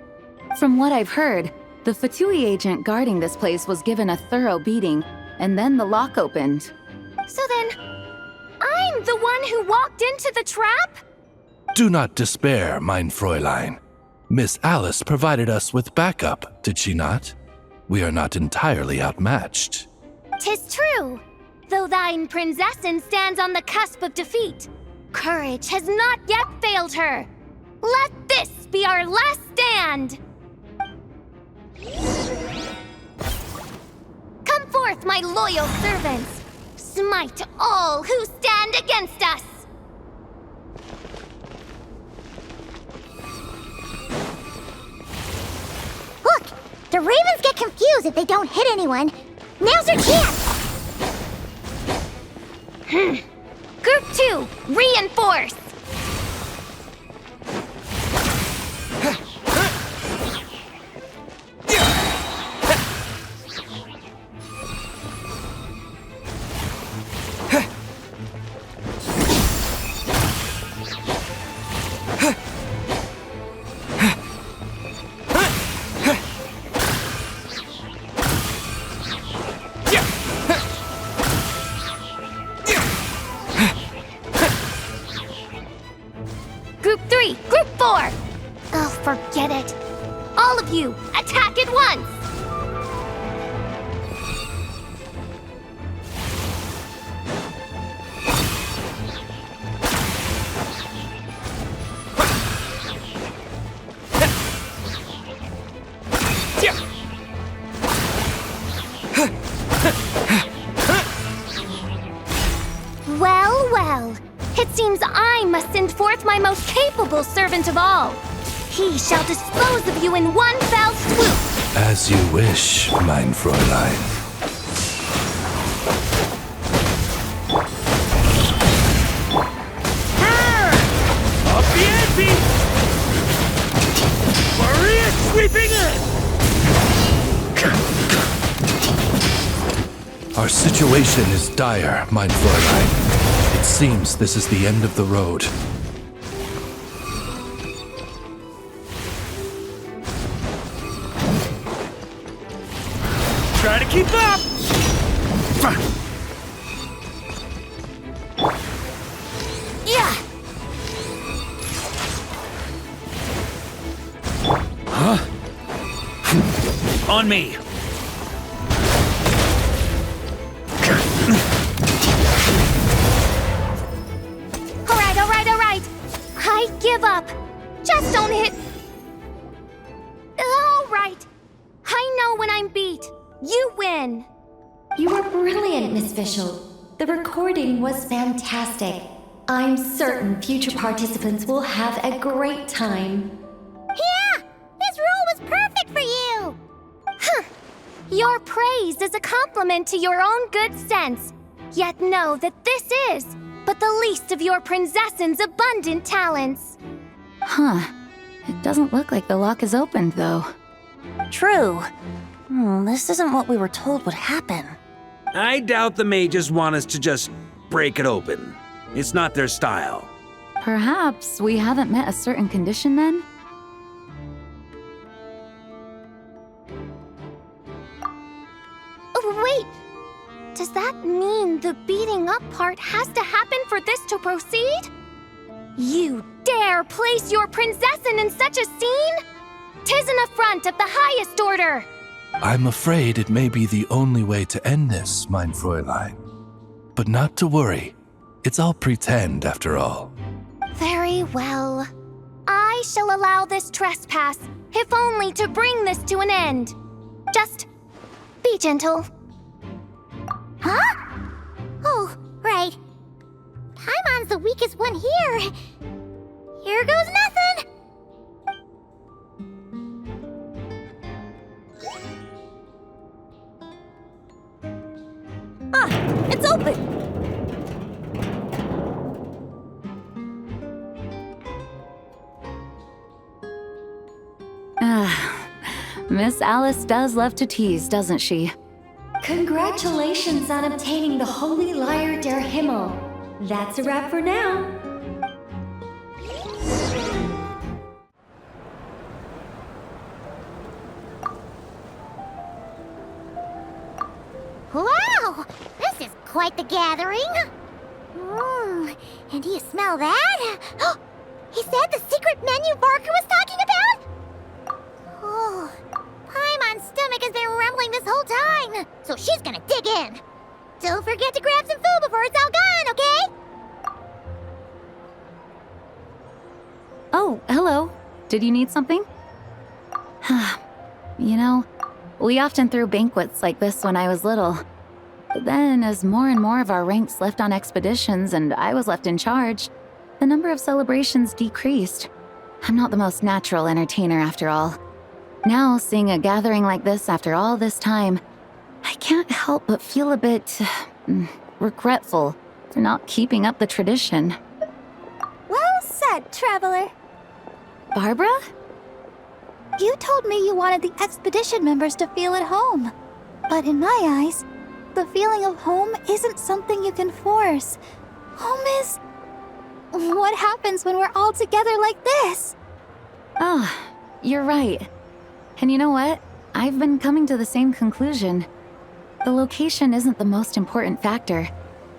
From what I've heard, the Fatui agent guarding this place was given a thorough beating, and then the lock opened. So then, I'm the one who walked into the trap? Do not despair, mein Fräulein. Miss Alice provided us with backup, did she not? We are not entirely outmatched. 'Tis true. Though thine Prinzessin stands on the cusp of defeat, courage has not yet failed her. Let this be our last stand! Come forth, my loyal servants! Smite all who stand against us! Look! The Ravens get confused if they don't hit anyone. Now's their chance! Group 2, reinforce! Group 3, Group 4! Oh, forget it. All of you, attack at once! Well, well. It seems I must send forth my most capable servant of all. He shall dispose of you in one fell swoop. As you wish, mein Fräulein. Up the ante! Maria sweeping in! Our situation is dire, mein Fräulein. It seems this is the end of the road. Try to keep up! Yeah! Huh? On me! Alright. I give up. Just don't hit. Alright. I know when I'm beat. You win. You were brilliant, Miss Fischl. The recording was fantastic. I'm certain future participants will have a great time. Yeah! This role was perfect for you! Huh. Your praise is a compliment to your own good sense. Yet know that this is but the least of your Prinzessin's abundant talents. Huh. It doesn't look like the lock is opened, though. True. This isn't what we were told would happen. I doubt the mages want us to just break it open. It's not their style. Perhaps we haven't met a certain condition then? up part has to happen for this to proceed? You dare place your princessin in such a scene? 'Tis an affront of the highest order! I'm afraid it may be the only way to end this, mein Fräulein. But not to worry. It's all pretend, after all. Very well. I shall allow this trespass, if only to bring this to an end. Just be gentle. Huh? Oh, right. Paimon's the weakest one here. Here goes nothing. Ah, it's open! Miss Alice does love to tease, doesn't she? Congratulations on obtaining the Holy Lyre der Himmel. That's a wrap for now. Wow! This is quite the gathering. And do you smell that? Is that the secret menu Varka was talking about? Oh, Paimon's stomach has been rumbling this whole time, so she's gonna dig in. Don't forget to grab some food before it's all gone, okay? Oh, hello. Did you need something? You know, we often threw banquets like this when I was little. But then, as more and more of our ranks left on expeditions and I was left in charge, the number of celebrations decreased. I'm not the most natural entertainer after all. Now, seeing a gathering like this after all this time, I can't help but feel a bit regretful for not keeping up the tradition. Well said, traveler. Barbara? You told me you wanted the expedition members to feel at home. But in my eyes, the feeling of home isn't something you can force. Home is... what happens when we're all together like this? Oh, you're right. And you know what? I've been coming to the same conclusion. The location isn't the most important factor.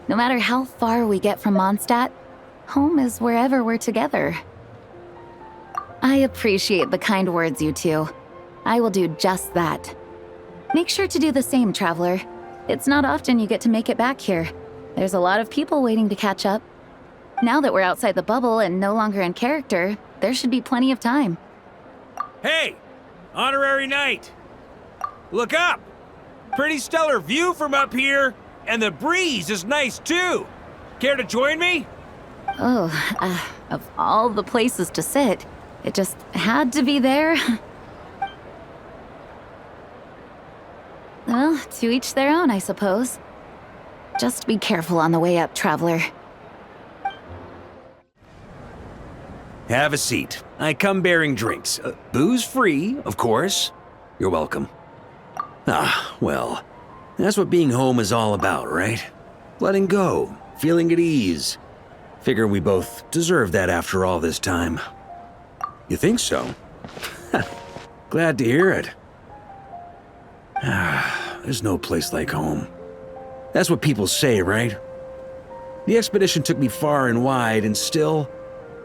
No matter how far we get from Mondstadt, home is wherever we're together. I appreciate the kind words, you two. I will do just that. Make sure to do the same, traveler. It's not often you get to make it back here. There's a lot of people waiting to catch up. Now that we're outside the bubble and no longer in character, there should be plenty of time. Hey! Honorary Knight! Look up! Pretty stellar view from up here, and the breeze is nice too! Care to join me? Oh, of all the places to sit, it just had to be there. Well, to each their own, I suppose. Just be careful on the way up, traveler. Have a seat. I come bearing drinks. Booze free, of course. You're welcome. Ah, well, that's what being home is all about, right? Letting go, feeling at ease. Figure we both deserve that after all this time. You think so? Glad to hear it. There's no place like home. That's what people say, right? The expedition took me far and wide, and still,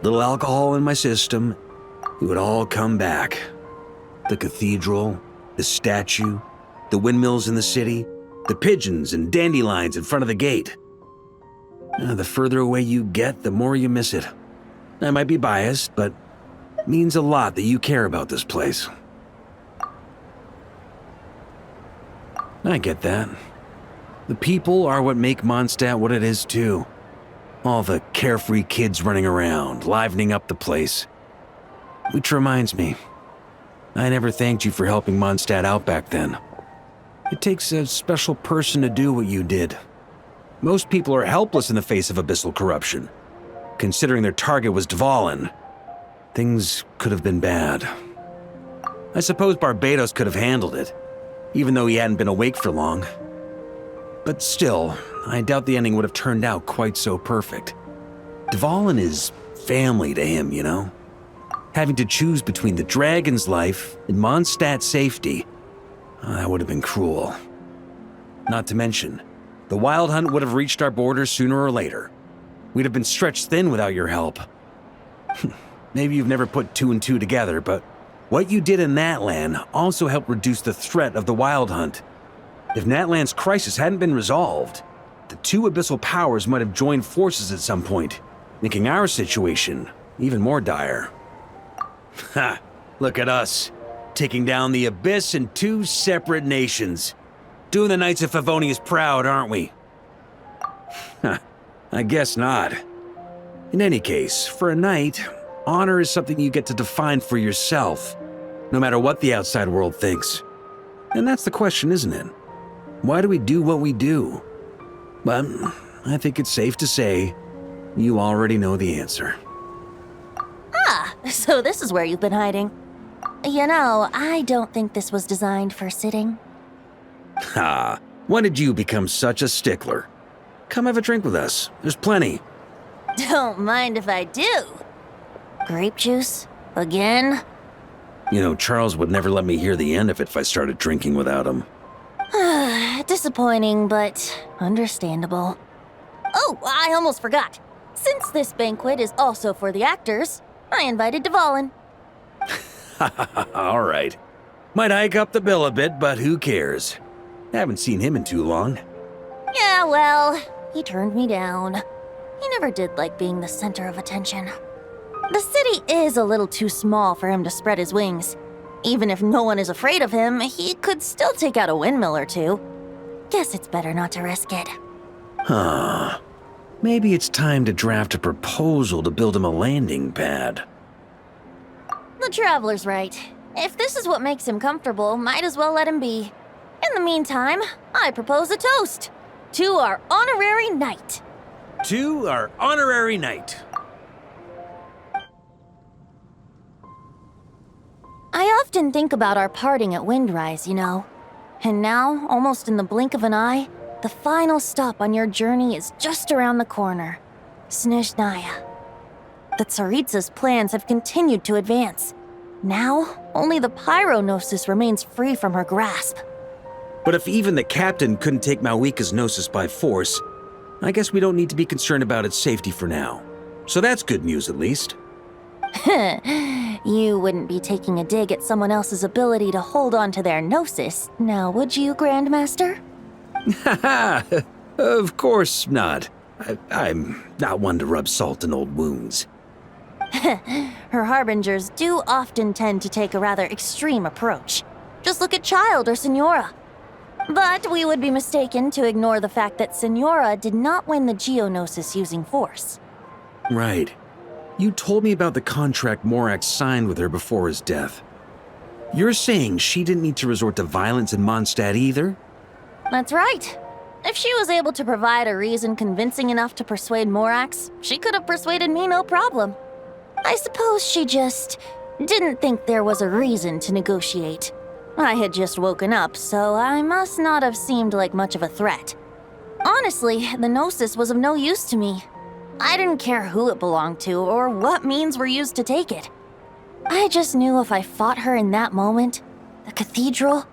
little alcohol in my system, it would all come back. The cathedral, the statue, the windmills in the city, the pigeons and dandelions in front of the gate. The further away you get, the more you miss it. I might be biased, but it means a lot that you care about this place. I get that. The people are what make Mondstadt what it is too. All the carefree kids running around, livening up the place. Which reminds me, I never thanked you for helping Mondstadt out back then. It takes a special person to do what you did. Most people are helpless in the face of abyssal corruption. Considering their target was Dvalin, things could have been bad. I suppose Barbados could have handled it, even though he hadn't been awake for long. But still, I doubt the ending would have turned out quite so perfect. Dvalin is family to him, you know? Having to choose between the dragon's life and Mondstadt's safety, that would have been cruel. Not to mention, The Wild Hunt would have reached our borders sooner or later. We'd have been stretched thin without your help. Maybe you've never put two and two together, but what you did in Natlan also helped reduce the threat of the Wild Hunt. If Natlan's crisis hadn't been resolved, the two abyssal powers might have joined forces at some point, making our situation even more dire. Ha! Look at us, taking down the Abyss in two separate nations. Doing the Knights of Favonius proud, aren't we? I guess not. In any case, for a knight, honor is something you get to define for yourself, no matter what the outside world thinks. And that's the question, isn't it? Why do we do what we do? Well, I think it's safe to say you already know the answer. Ah, so this is where you've been hiding. You know, I don't think this was designed for sitting. Ha! When did you become such a stickler? Come have a drink with us. There's plenty. Don't mind if I do. Grape juice? Again? You know, Charles would never let me hear the end of it if I started drinking without him. Disappointing, but understandable. Oh, I almost forgot. Since this banquet is also for the actors, I invited Dvalin. All right. Might hike up the bill a bit, but who cares? Haven't seen him in too long. Yeah, well, he turned me down. He never did like being the center of attention. The city is a little too small for him to spread his wings. Even if no one is afraid of him, he could still take out a windmill or two. Guess it's better not to risk it. Huh. Maybe it's time to draft a proposal to build him a landing pad. The Traveler's right. If this is what makes him comfortable, might as well let him be. In the meantime, I propose a toast to our honorary knight. To our honorary knight. I often think about our parting at Windrise, you know. And now, almost in the blink of an eye, the final stop on your journey is just around the corner. Snezhnaya. The Tsaritsa's plans have continued to advance. Now, only the Pyronosis remains free from her grasp. But if even the captain couldn't take Malwika's Gnosis by force, I guess we don't need to be concerned about its safety for now. So that's good news, at least. You wouldn't be taking a dig at someone else's ability to hold on to their Gnosis, now would you, Grandmaster? Haha! Of course not. I'm not one to rub salt in old wounds. Her harbingers do often tend to take a rather extreme approach. Just look at Child or Signora. But we would be mistaken to ignore the fact that Signora did not win the Geonosis using force. Right. You told me about the contract Morak signed with her before his death. You're saying she didn't need to resort to violence in Mondstadt either? That's right. If she was able to provide a reason convincing enough to persuade Morax, she could have persuaded me no problem. I suppose she just didn't think there was a reason to negotiate. I had just woken up, so I must not have seemed like much of a threat. Honestly, the Gnosis was of no use to me. I didn't care who it belonged to or what means were used to take it. I just knew if I fought her in that moment, the cathedral,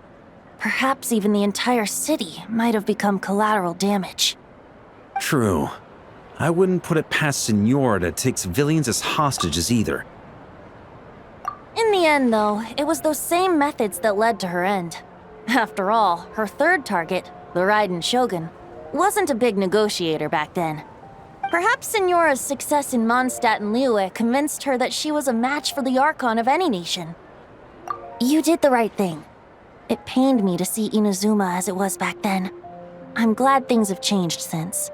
perhaps even the entire city, might have become collateral damage. True. I wouldn't put it past Signora to take civilians as hostages either. In the end, though, it was those same methods that led to her end. After all, her third target, the Raiden Shogun, wasn't a big negotiator back then. Perhaps Signora's success in Mondstadt and Liyue convinced her that she was a match for the Archon of any nation. You did the right thing. It pained me to see Inazuma as it was back then. I'm glad things have changed since.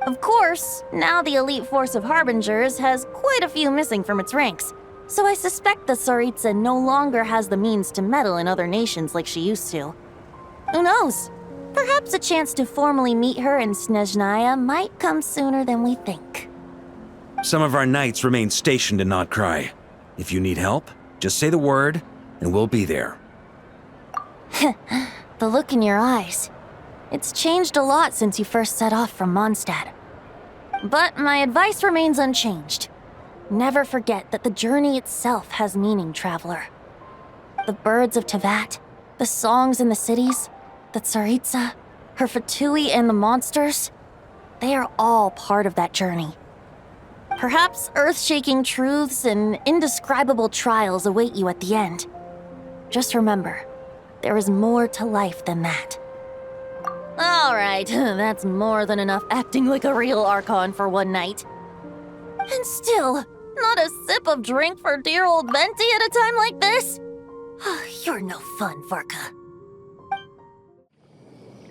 Of course, now the elite force of Harbingers has quite a few missing from its ranks, so I suspect the Tsaritsa no longer has the means to meddle in other nations like she used to. Who knows? Perhaps a chance to formally meet her in Snezhnaya might come sooner than we think. Some of our knights remain stationed in Notcry. If you need help, just say the word, and we'll be there. The look in your eyes. It's changed a lot since you first set off from Mondstadt. But my advice remains unchanged. Never forget that the journey itself has meaning, traveler. The birds of Tevat, the songs in the cities, the Tsaritsa, her Fatui and the monsters, they are all part of that journey. Perhaps earth-shaking truths and indescribable trials await you at the end. Just remember, there is more to life than that. All right, that's more than enough acting like a real Archon for one night. And still, not a sip of drink for dear old Venti at a time like this? You're no fun, Varka.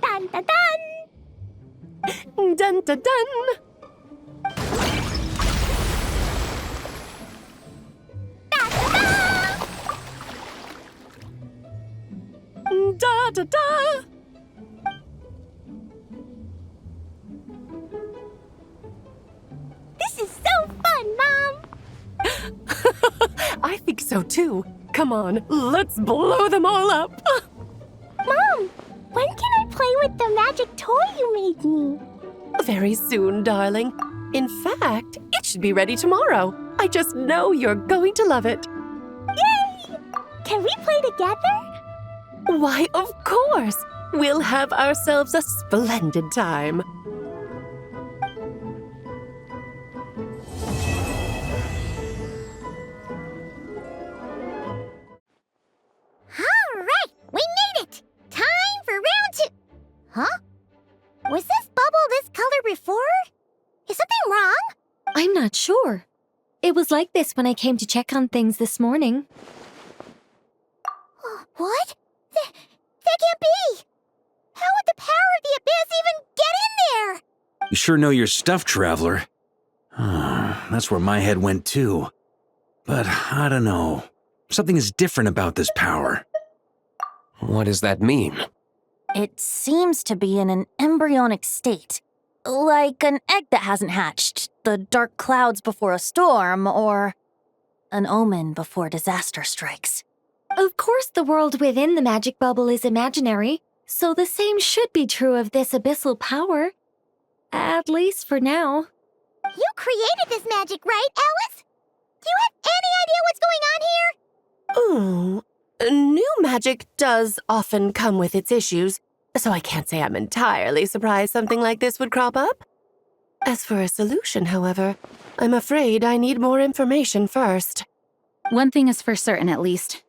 Dun dun dun! Dun dun dun! Da da da! This is so fun, Mom! I think so too. Come on, let's blow them all up. Mom, when can I play with the magic toy you made me? Very soon, darling. In fact, it should be ready tomorrow. I just know you're going to love it. Yay! Can we play together? Why, of course! We'll have ourselves a splendid time. All right, we made it! Time for round 2. Huh? Was this bubble this color before? Is something wrong? I'm not sure. It was like this when I came to check on things this morning. What? That can't be! How would the power of the abyss even get in there? You sure know your stuff, Traveler. That's where my head went too. But I don't know. Something is different about this power. What does that mean? It seems to be in an embryonic state. Like an egg that hasn't hatched, the dark clouds before a storm, or an omen before disaster strikes. Of course, the world within the magic bubble is imaginary, so the same should be true of this abyssal power. At least for now. You created this magic, right, Alice? Do you have any idea what's going on here? Ooh, new magic does often come with its issues, so I can't say I'm entirely surprised something like this would crop up. As for a solution, however, I'm afraid I need more information first. One thing is for certain, at least.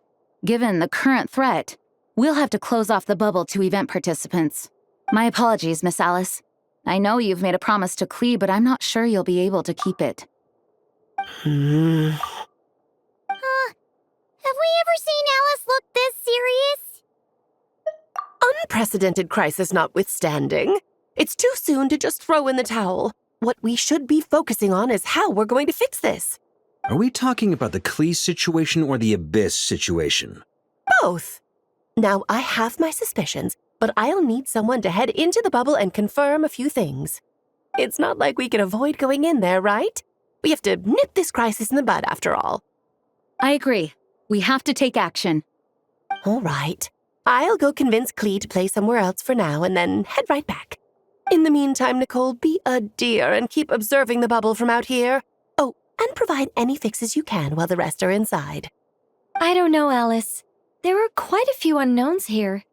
Given the current threat, we'll have to close off the bubble to event participants. My apologies, Miss Alice. I know you've made a promise to Klee, but I'm not sure you'll be able to keep it. Have we ever seen Alice look this serious? Unprecedented crisis notwithstanding, it's too soon to just throw in the towel. What we should be focusing on is how we're going to fix this. Are we talking about the Klee situation or the Abyss situation? Both. Now, I have my suspicions, but I'll need someone to head into the bubble and confirm a few things. It's not like we can avoid going in there, right? We have to nip this crisis in the bud, after all. I agree. We have to take action. All right. I'll go convince Klee to play somewhere else for now and then head right back. In the meantime, Nicole, be a dear and keep observing the bubble from out here. Oh, and provide any fixes you can while the rest are inside. I don't know, Alice. There are quite a few unknowns here.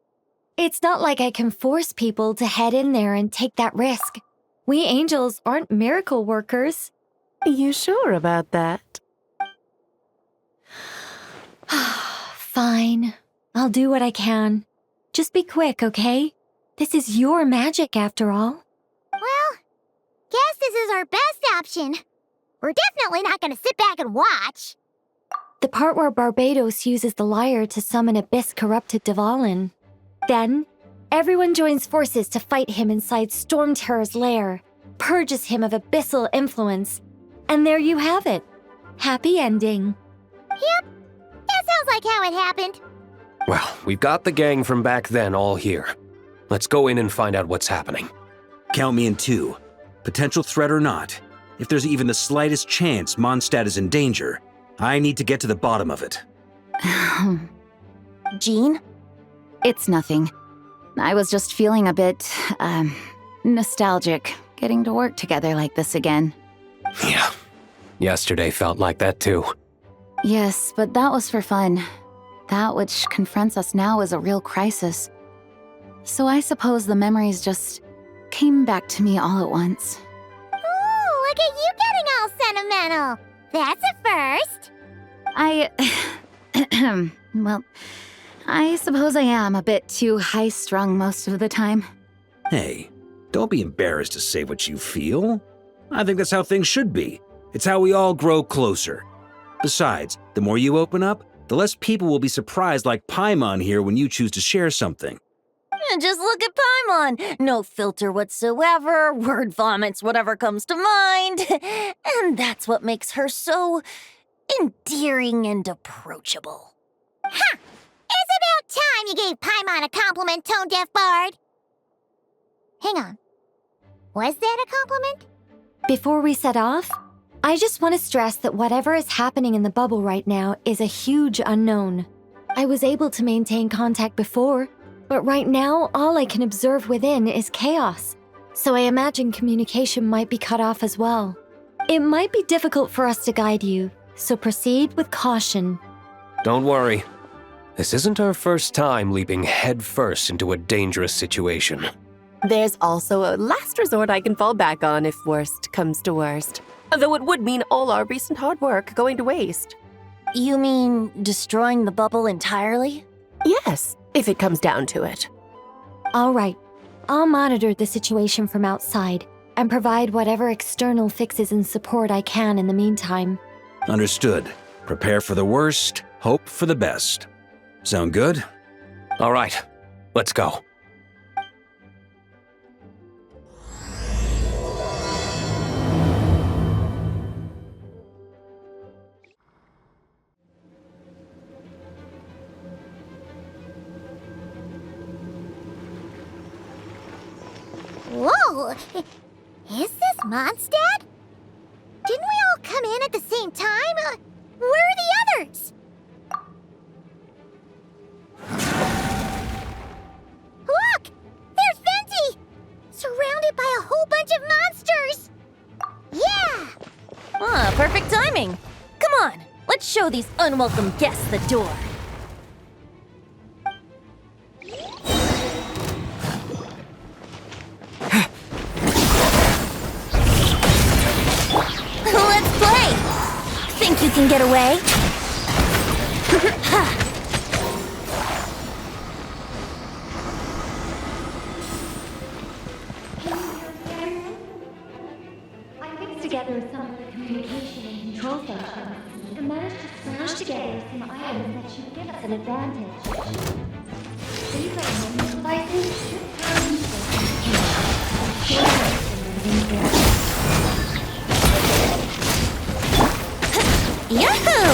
It's not like I can force people to head in there and take that risk. We angels aren't miracle workers. You sure about that? Fine. I'll do what I can. Just be quick, okay? This is your magic, after all. Well, guess this is our best option. We're definitely not going to sit back and watch. The part where Barbados uses the lyre to summon abyss-corrupted Dvalin. Then, everyone joins forces to fight him inside Storm Terror's lair, purges him of abyssal influence, and there you have it. Happy ending. Yep, that sounds like how it happened. Well, we've got the gang from back then all here. Let's go in and find out what's happening. Count me in 2. Potential threat or not, if there's even the slightest chance Mondstadt is in danger, I need to get to the bottom of it. Jean? It's nothing. I was just feeling a bit, nostalgic, getting to work together like this again. Yeah. Yesterday felt like that too. Yes, but that was for fun. That which confronts us now is a real crisis. So I suppose the memories just came back to me all at once. Ooh, look at you getting all sentimental. That's a first. Well, I suppose I am a bit too high-strung most of the time. Hey, don't be embarrassed to say what you feel. I think that's how things should be. It's how we all grow closer. Besides, the more you open up, the less people will be surprised like Paimon here when you choose to share something. Just look at Paimon. No filter whatsoever, word vomits whatever comes to mind. And that's what makes her so endearing and approachable. Ha! It's about time you gave Paimon a compliment, tone-deaf bard. Hang on. Was that a compliment? Before we set off, I just want to stress that whatever is happening in the bubble right now is a huge unknown. I was able to maintain contact before, but right now all I can observe within is chaos, so I imagine communication might be cut off as well. It might be difficult for us to guide you, so proceed with caution. Don't worry. This isn't our first time leaping headfirst into a dangerous situation. There's also a last resort I can fall back on if worst comes to worst. Though it would mean all our recent hard work going to waste. You mean destroying the bubble entirely? Yes, if it comes down to it. All right, I'll monitor the situation from outside and provide whatever external fixes and support I can in the meantime. Understood. Prepare for the worst, hope for the best. Sound good? All right, let's go. Whoa! Is this Mondstadt? Didn't we all come in at the same time? Where are the others? Look! There's Venti! Surrounded by a whole bunch of monsters! Yeah! Ah, perfect timing. Come on, let's show these unwelcome guests the door. Let's play! Think you can get away? I fixed together some of the communication and control functions and managed to smash together some items that should give us an advantage. These are mobile devices Yahoo!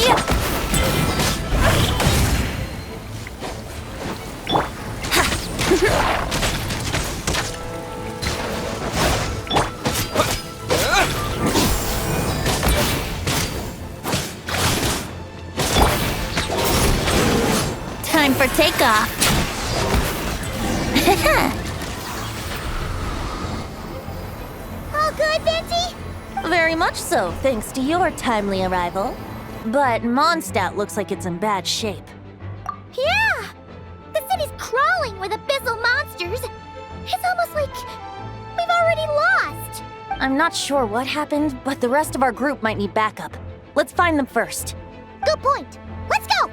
Yeah. Time for takeoff. All good, Venti? Very much so, thanks to your timely arrival. But Mondstadt looks like it's in bad shape. Yeah! The city's crawling with abyssal monsters. It's almost like we've already lost. I'm not sure what happened, but the rest of our group might need backup. Let's find them first. Good point. Let's go!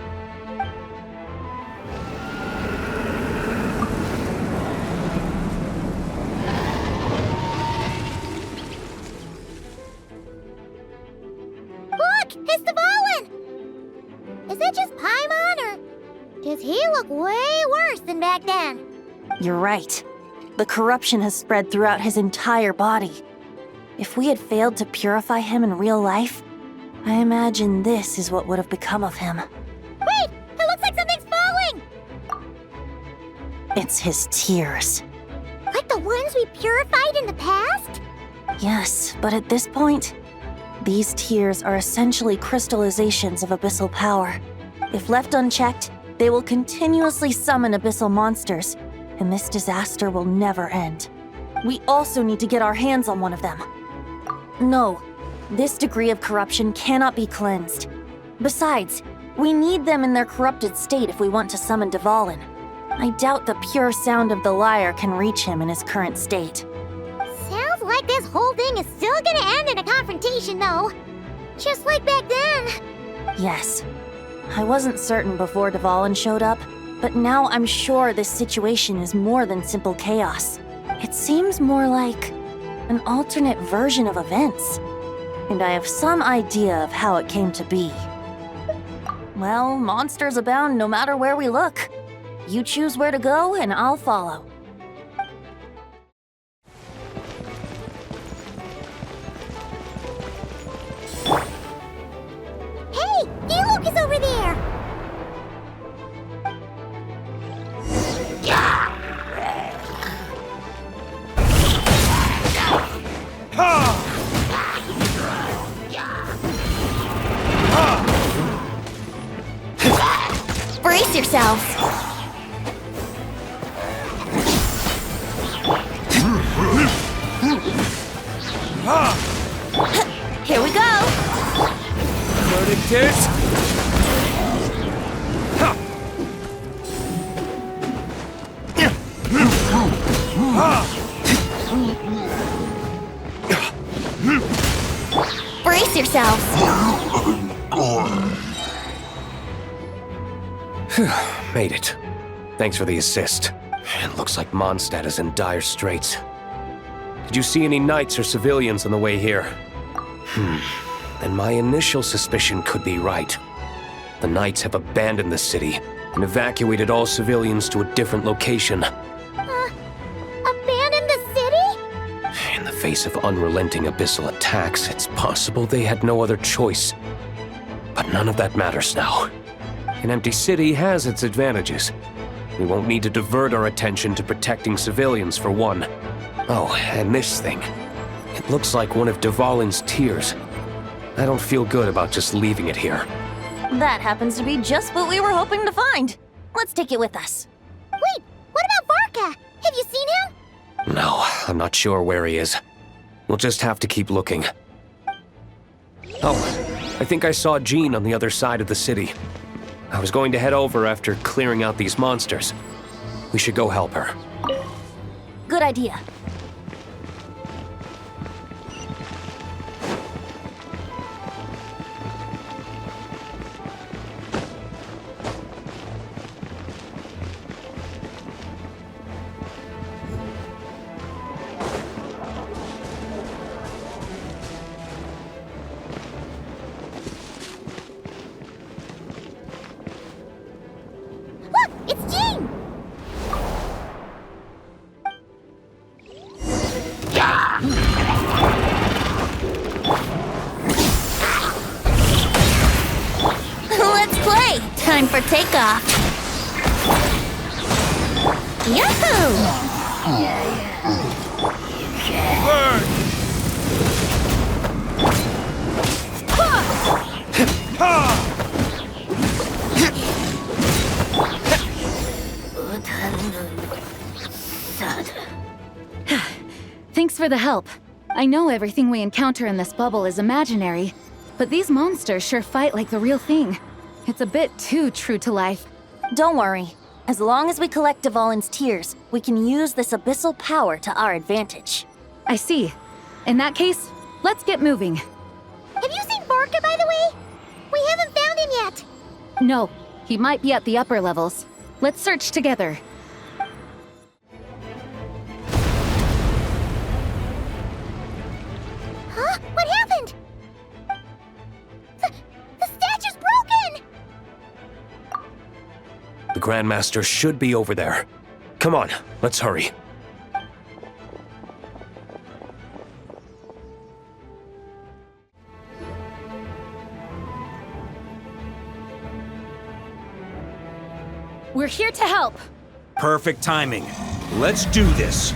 Look! It's the Volin! Is it just Paimon, or does he look way worse than back then? You're right. The corruption has spread throughout his entire body. If we had failed to purify him in real life, I imagine this is what would have become of him. Wait! It looks like something's falling! It's his tears. Like the ones we purified in the past? Yes, but at this point, these tears are essentially crystallizations of abyssal power. If left unchecked, they will continuously summon abyssal monsters, and this disaster will never end. We also need to get our hands on one of them. No, this degree of corruption cannot be cleansed. Besides, We need them in their corrupted state if we want to summon Dvalin. I doubt the pure sound of the lyre can reach him in his current state. Sounds like this whole thing is still gonna end in a confrontation, though. Just like back then. Yes. I wasn't certain before Dvalin showed up, but now I'm sure this situation is more than simple chaos. It seems more like an alternate version of events. And I have some idea of how it came to be. Well, monsters abound no matter where we look. You choose where to go, and I'll follow. Hey! Diluc is over there! Brace yourselves. Here we go! Verdict Brace yourselves. Made it. Thanks for the assist. It looks like Mondstadt is in dire straits. Did you see any knights or civilians on the way here? Then my initial suspicion could be right. The knights have abandoned the city and evacuated all civilians to a different location. Abandon the city? In the face of unrelenting abyssal attacks, it's possible they had no other choice. But none of that matters now. An empty city has its advantages. We won't need to divert our attention to protecting civilians, for one. Oh, and this thing. It looks like one of Dvalin's tears. I don't feel good about just leaving it here. That happens to be just what we were hoping to find. Let's take it with us. Wait, what about Varka? Have you seen him? No, I'm not sure where he is. We'll just have to keep looking. Oh, I think I saw Jean on the other side of the city. I was going to head over after clearing out these monsters. We should go help her. Good idea. Look, it's Jean! Let's play! Time for takeoff. Yahoo! Thanks for the help. I know everything we encounter in this bubble is imaginary, but these monsters sure fight like the real thing. It's a bit too true to life. Don't worry. As long as we collect Dvalin's tears, we can use this abyssal power to our advantage. I see. In that case, let's get moving. Have you seen Varka, by the way? We haven't found him yet. No, he might be at the upper levels. Let's search together. Huh? What happened? The statue's broken! The Grandmaster should be over there. Come on, let's hurry. We're here to help. Perfect timing. Let's do this.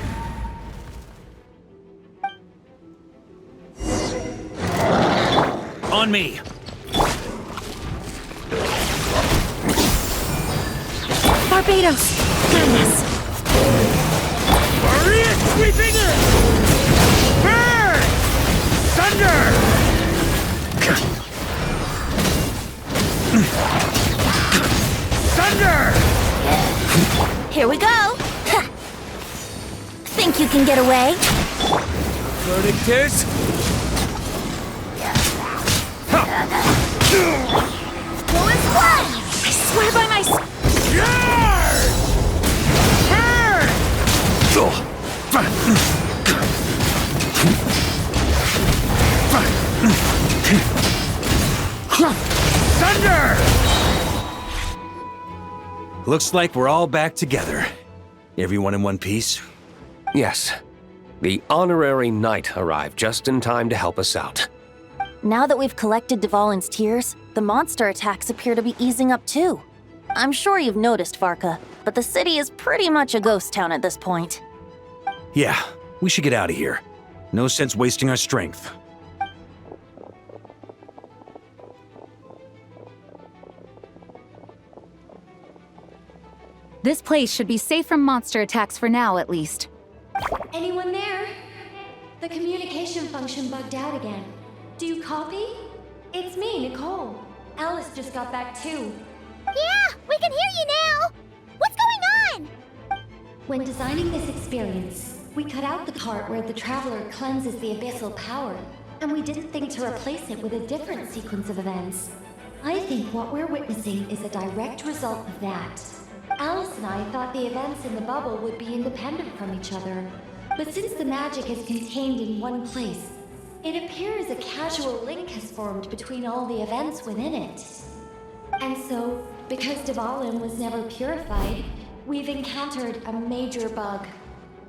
On me. Barbados! Goodness! Maria sweeping it! Burn! Thunder! Here we go! Ha. Think you can get away? Verdict is... Go as one! I swear by my... Thunder! Looks like we're all back together. Everyone in one piece? Yes. The honorary knight arrived just in time to help us out. Now that we've collected Dvalin's tears, the monster attacks appear to be easing up too. I'm sure you've noticed, Varka, but the city is pretty much a ghost town at this point. Yeah, we should get out of here. No sense wasting our strength. This place should be safe from monster attacks for now, at least. Anyone there? The communication function bugged out again. Do you copy? It's me, Nicole. Alice just got back too. Yeah, we can hear you now! What's going on? When designing this experience, we cut out the part where the Traveler cleanses the abyssal power, and we didn't think to replace it with a different sequence of events. I think what we're witnessing is a direct result of that. Alice and I thought the events in the bubble would be independent from each other, but since the magic is contained in one place, it appears a casual link has formed between all the events within it. And so, because Dvalin was never purified, we've encountered a major bug.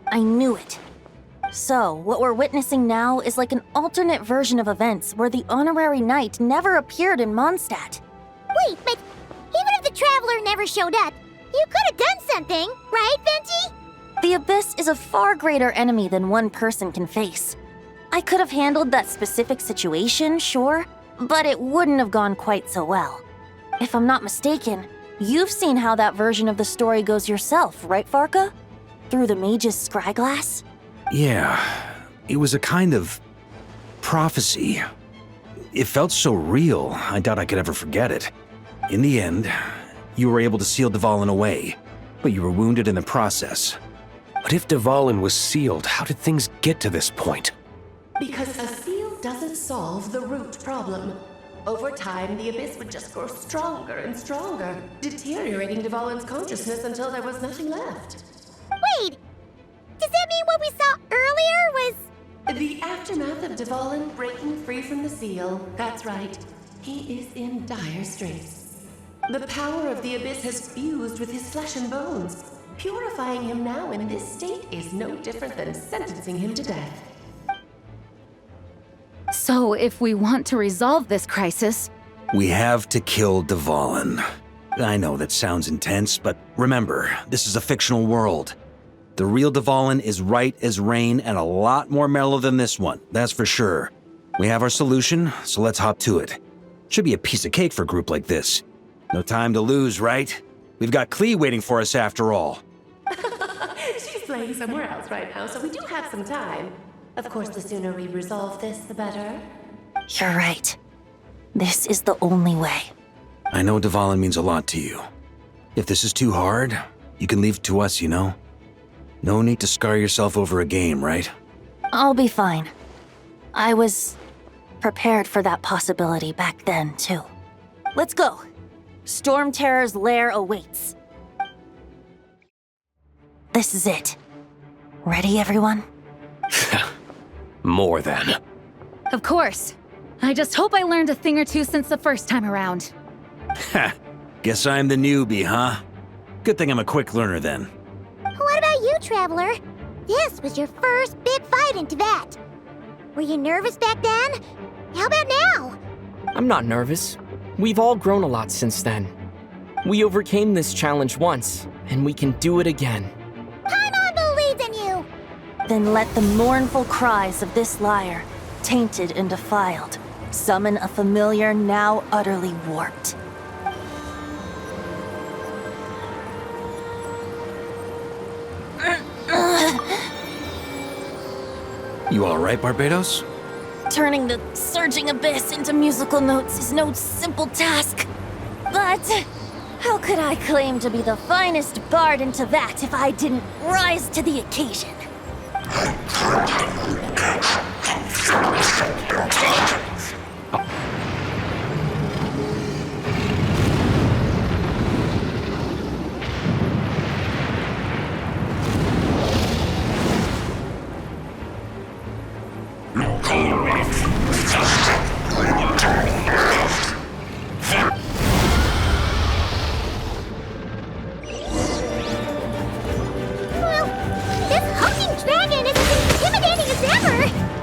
I knew it. So, what we're witnessing now is like an alternate version of events where the honorary knight never appeared in Mondstadt. Wait, but even if the Traveler never showed up, you could have done something, right, Venti? The Abyss is a far greater enemy than one person can face. I could have handled that specific situation, sure, but it wouldn't have gone quite so well. If I'm not mistaken, you've seen how that version of the story goes yourself, right, Varka? Through the mage's scryglass? Yeah, it was a kind of prophecy. It felt so real, I doubt I could ever forget it. In the end, you were able to seal Dvalin away, but you were wounded in the process. But if Dvalin was sealed, how did things get to this point? Because a seal doesn't solve the root problem. Over time, the Abyss would just grow stronger and stronger, deteriorating Dvalin's consciousness until there was nothing left. Wait! Does that mean what we saw earlier was... The aftermath of Dvalin breaking free from the seal, that's right. He is in dire straits. The power of the Abyss has fused with his flesh and bones. Purifying him now in this state is no different than sentencing him to death. So, if we want to resolve this crisis... We have to kill Dvalin. I know that sounds intense, but remember, this is a fictional world. The real Dvalin is right as rain and a lot more mellow than this one, that's for sure. We have our solution, so let's hop to it. Should be a piece of cake for a group like this. No time to lose, right? We've got Klee waiting for us after all. She's playing somewhere else right now, so we do have some time. Of course, the sooner we resolve this, the better. You're right. This is the only way. I know Dvalin means a lot to you. If this is too hard, you can leave it to us, you know? No need to scar yourself over a game, right? I'll be fine. I was prepared for that possibility back then, too. Let's go. Storm Terror's lair awaits. This is it. Ready, everyone? More than. Of course. I just hope I learned a thing or two since the first time around. Ha! Guess I'm the newbie, huh? Good thing I'm a quick learner then. What about you, Traveler? This was your first big fight in Tibet. Were you nervous back then? How about now? I'm not nervous. We've all grown a lot since then. We overcame this challenge once, and we can do it again. Paimon believes in you! Then let the mournful cries of this lyre, tainted and defiled, summon a familiar now utterly warped. You alright, Barbados? Turning the surging abyss into musical notes is no simple task. But How could I claim to be the finest bard into that if I didn't rise to the occasion?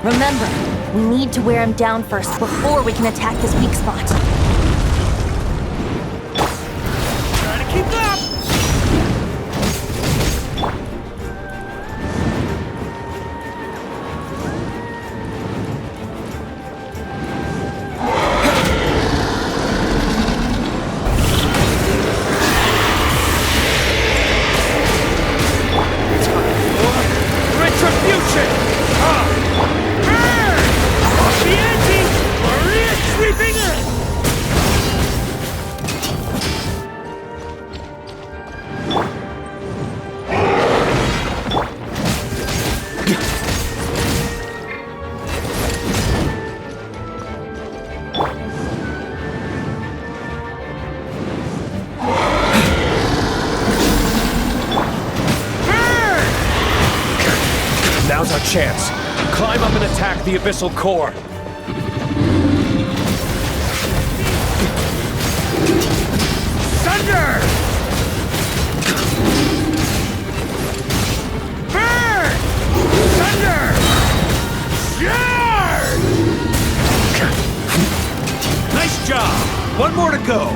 Remember, we need to wear him down first before we can attack his weak spot. Try to keep up! Retribution! Now's our chance. Climb up and attack the abyssal core. Thunder! Burn! Thunder! Charge! Nice job! One more to go.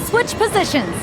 Switch positions.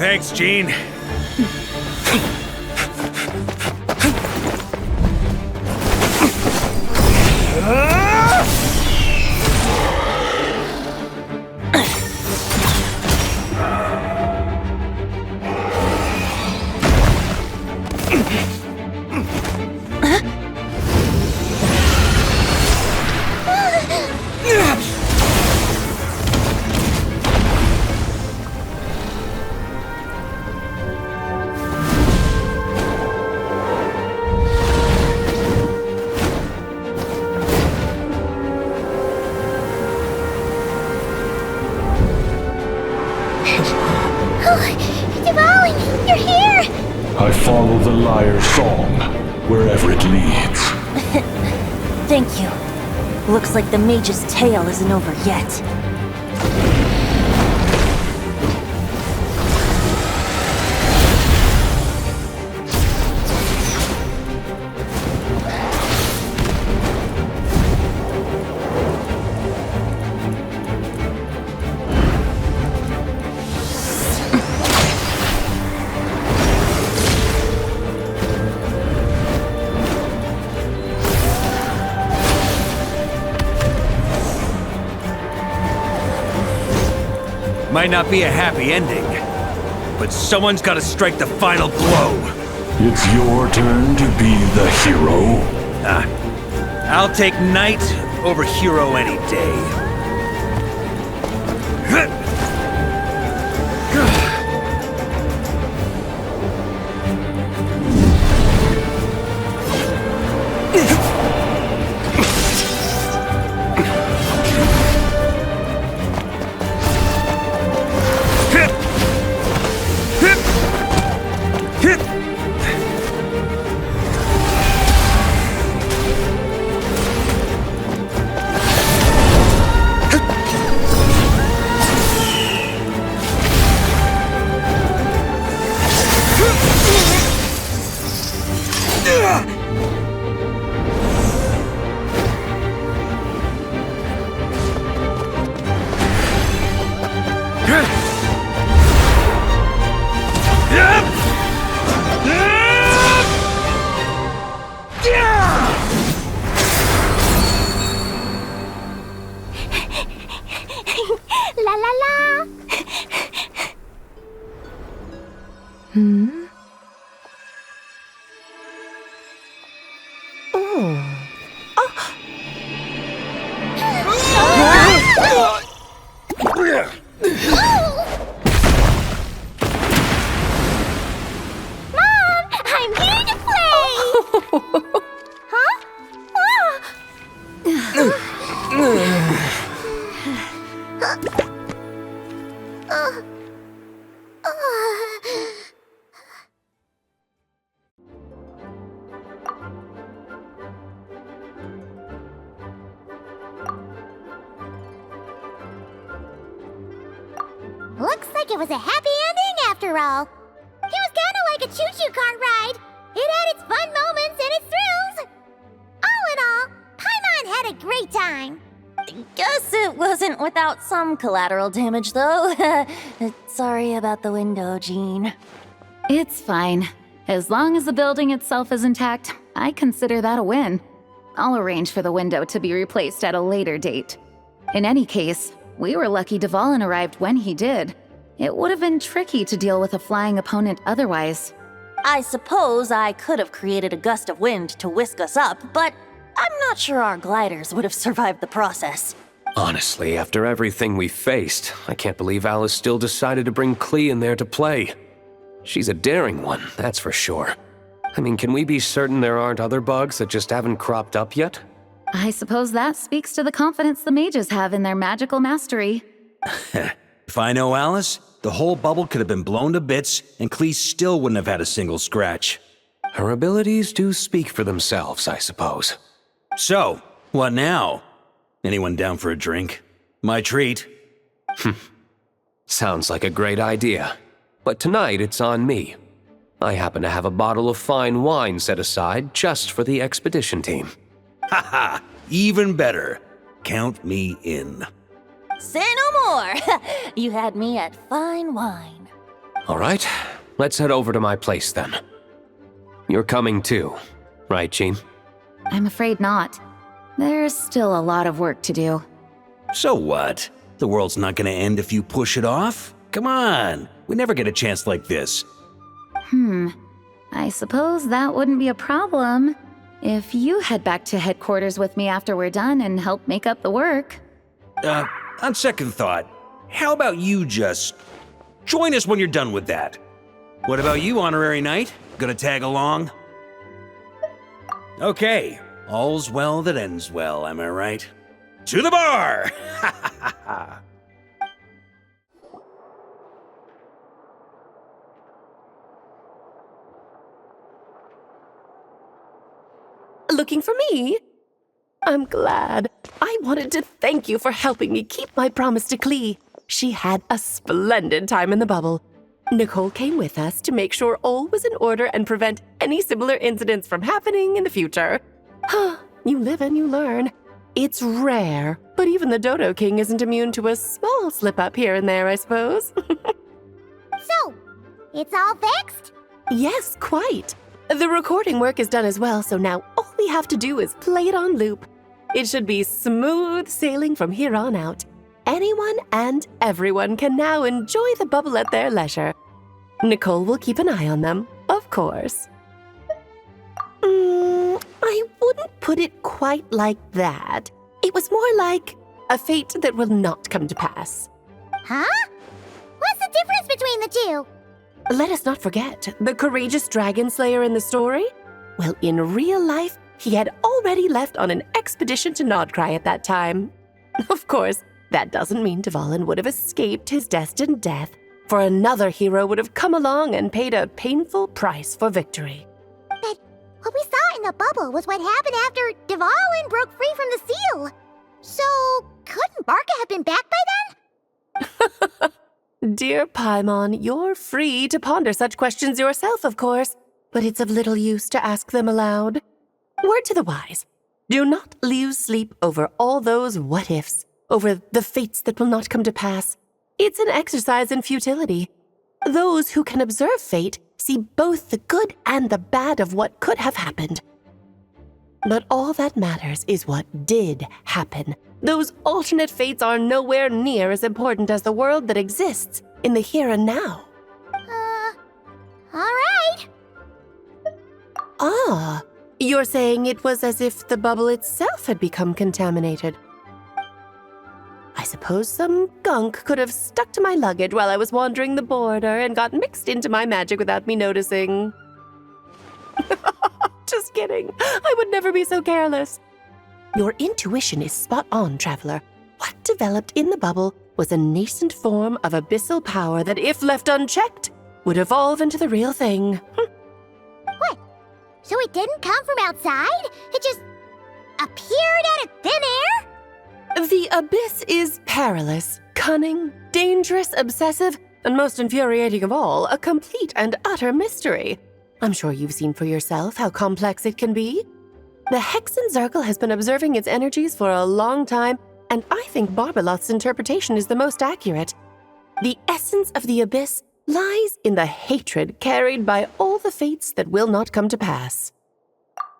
Thanks, Gene. Devalin, you're here! I follow the lyre's song, wherever it leads. Thank you. Looks like the mage's tale isn't over yet. Might not be a happy ending, but someone's gotta strike the final blow. It's your turn to be the hero. I'll take knight over hero any day. La la la! Mom, I'm here to play! Huh? Looks like it was a happy ending after all. It was kinda like a choo-choo cart ride. It had its fun moments and its thrills. All in all, Paimon had a great time. Guess it wasn't without some collateral damage, though. Sorry about the window, Jean. It's fine. As long as the building itself is intact, I consider that a win. I'll arrange for the window to be replaced at a later date. In any case, we were lucky Devalin arrived when he did. It would have been tricky to deal with a flying opponent otherwise. I suppose I could have created a gust of wind to whisk us up, but I'm not sure our gliders would have survived the process. Honestly, after everything we faced, I can't believe Alice still decided to bring Klee in there to play. She's a daring one, that's for sure. I mean, can we be certain there aren't other bugs that just haven't cropped up yet? I suppose that speaks to the confidence the mages have in their magical mastery. If I know Alice, the whole bubble could have been blown to bits, and Klee still wouldn't have had a single scratch. Her abilities do speak for themselves, I suppose. So, what now? Anyone down for a drink? My treat. Sounds like a great idea. But tonight it's on me. I happen to have a bottle of fine wine set aside just for the expedition team. Haha, even better. Count me in. Say no more! You had me at fine wine. All right, let's head over to my place then. You're coming too, right, Jean? I'm afraid not. There's still a lot of work to do. So what? The world's not gonna end if you push it off? Come on, we never get a chance like this. I suppose that wouldn't be a problem if you head back to headquarters with me after we're done and help make up the work. On second thought, how about you just join us when you're done with that? What about you, Honorary Knight? Gonna tag along? Okay, all's well that ends well, am I right? To the bar! Looking for me? I'm glad. I wanted to thank you for helping me keep my promise to Klee. She had a splendid time in the bubble. Nicole came with us to make sure all was in order and prevent any similar incidents from happening in the future. You live and you learn. It's rare, but even the Dodo King isn't immune to a small slip-up here and there, I suppose. So, it's all fixed? Yes, quite. The recording work is done as well, so now all we have to do is play it on loop. It should be smooth sailing from here on out. Anyone and everyone can now enjoy the bubble at their leisure. Nicole will keep an eye on them, of course. I wouldn't put it quite like that. It was more like a fate that will not come to pass. Huh? What's the difference between the two? Let us not forget the courageous dragon slayer in the story. Well, in real life, he had already left on an expedition to Nodcry at that time. Of course, that doesn't mean Dvalin would have escaped his destined death, for another hero would have come along and paid a painful price for victory. But what we saw in the bubble was what happened after Dvalin broke free from the seal. So, couldn't Varka have been back by then? Dear Paimon, you're free to ponder such questions yourself, of course, but it's of little use to ask them aloud. Word to the wise, do not lose sleep over all those what-ifs, over the fates that will not come to pass. It's an exercise in futility. Those who can observe fate see both the good and the bad of what could have happened. But all that matters is what did happen. Those alternate fates are nowhere near as important as the world that exists in the here and now. Alright. Ah, you're saying it was as if the bubble itself had become contaminated. I suppose some gunk could have stuck to my luggage while I was wandering the border and got mixed into my magic without me noticing. Just kidding. I would never be so careless. Your intuition is spot on, Traveler. What developed in the bubble was a nascent form of abyssal power that, if left unchecked, would evolve into the real thing. What? So it didn't come from outside? It just appeared out of thin air? The abyss is perilous, cunning, dangerous, obsessive, and most infuriating of all, a complete and utter mystery. I'm sure you've seen for yourself how complex it can be. The Hexen Zircle has been observing its energies for a long time, and I think Barbalot's interpretation is the most accurate. The essence of the abyss lies in the hatred carried by all the fates that will not come to pass.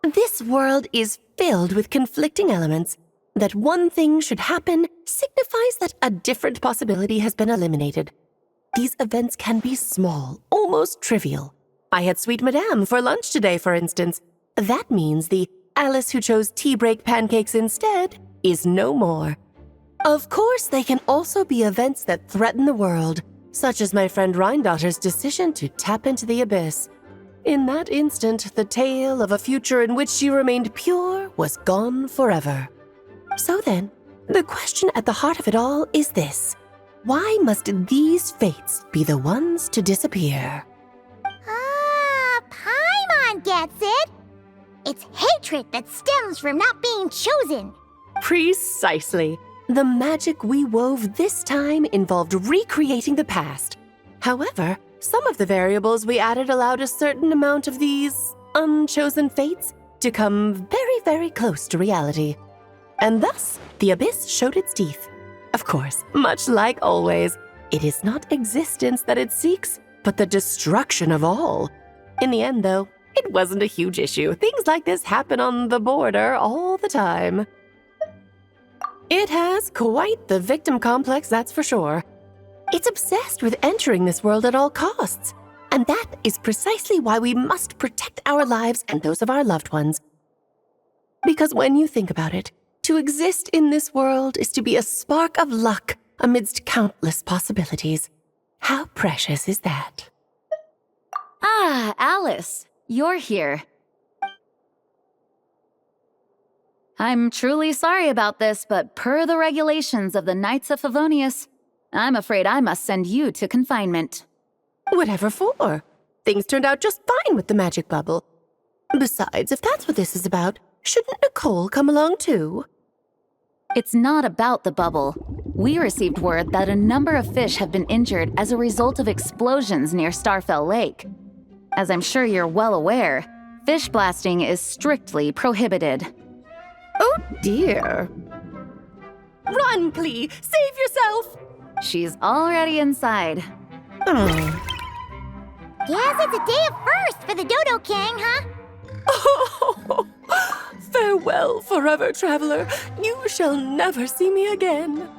This world is filled with conflicting elements. That one thing should happen signifies that a different possibility has been eliminated. These events can be small, almost trivial. I had Sweet Madame for lunch today, for instance. That means the Alice who chose tea break pancakes instead is no more. Of course, they can also be events that threaten the world, such as my friend Rhindotter's decision to tap into the abyss. In that instant, the tale of a future in which she remained pure was gone forever. So then, the question at the heart of it all is this. Why must these fates be the ones to disappear? Paimon gets it. It's hatred that stems from not being chosen. Precisely. The magic we wove this time involved recreating the past. However, some of the variables we added allowed a certain amount of these unchosen fates to come very, very close to reality. And thus, the abyss showed its teeth. Of course, much like always, it is not existence that it seeks, but the destruction of all. In the end, though, it wasn't a huge issue. Things like this happen on the border all the time. It has quite the victim complex, that's for sure. It's obsessed with entering this world at all costs. And that is precisely why we must protect our lives and those of our loved ones. Because when you think about it, to exist in this world is to be a spark of luck amidst countless possibilities. How precious is that? Ah, Alice, you're here. I'm truly sorry about this, but per the regulations of the Knights of Favonius, I'm afraid I must send you to confinement. Whatever for? Things turned out just fine with the magic bubble. Besides, if that's what this is about, shouldn't Nicole come along too? It's not about the bubble. We received word that a number of fish have been injured as a result of explosions near Starfell Lake. As I'm sure you're well aware, fish blasting is strictly prohibited. Oh dear. Run, Klee! Save yourself! She's already inside. Guess it's a day of first for the Dodo King, huh? Oh, farewell, forever traveler. You shall never see me again.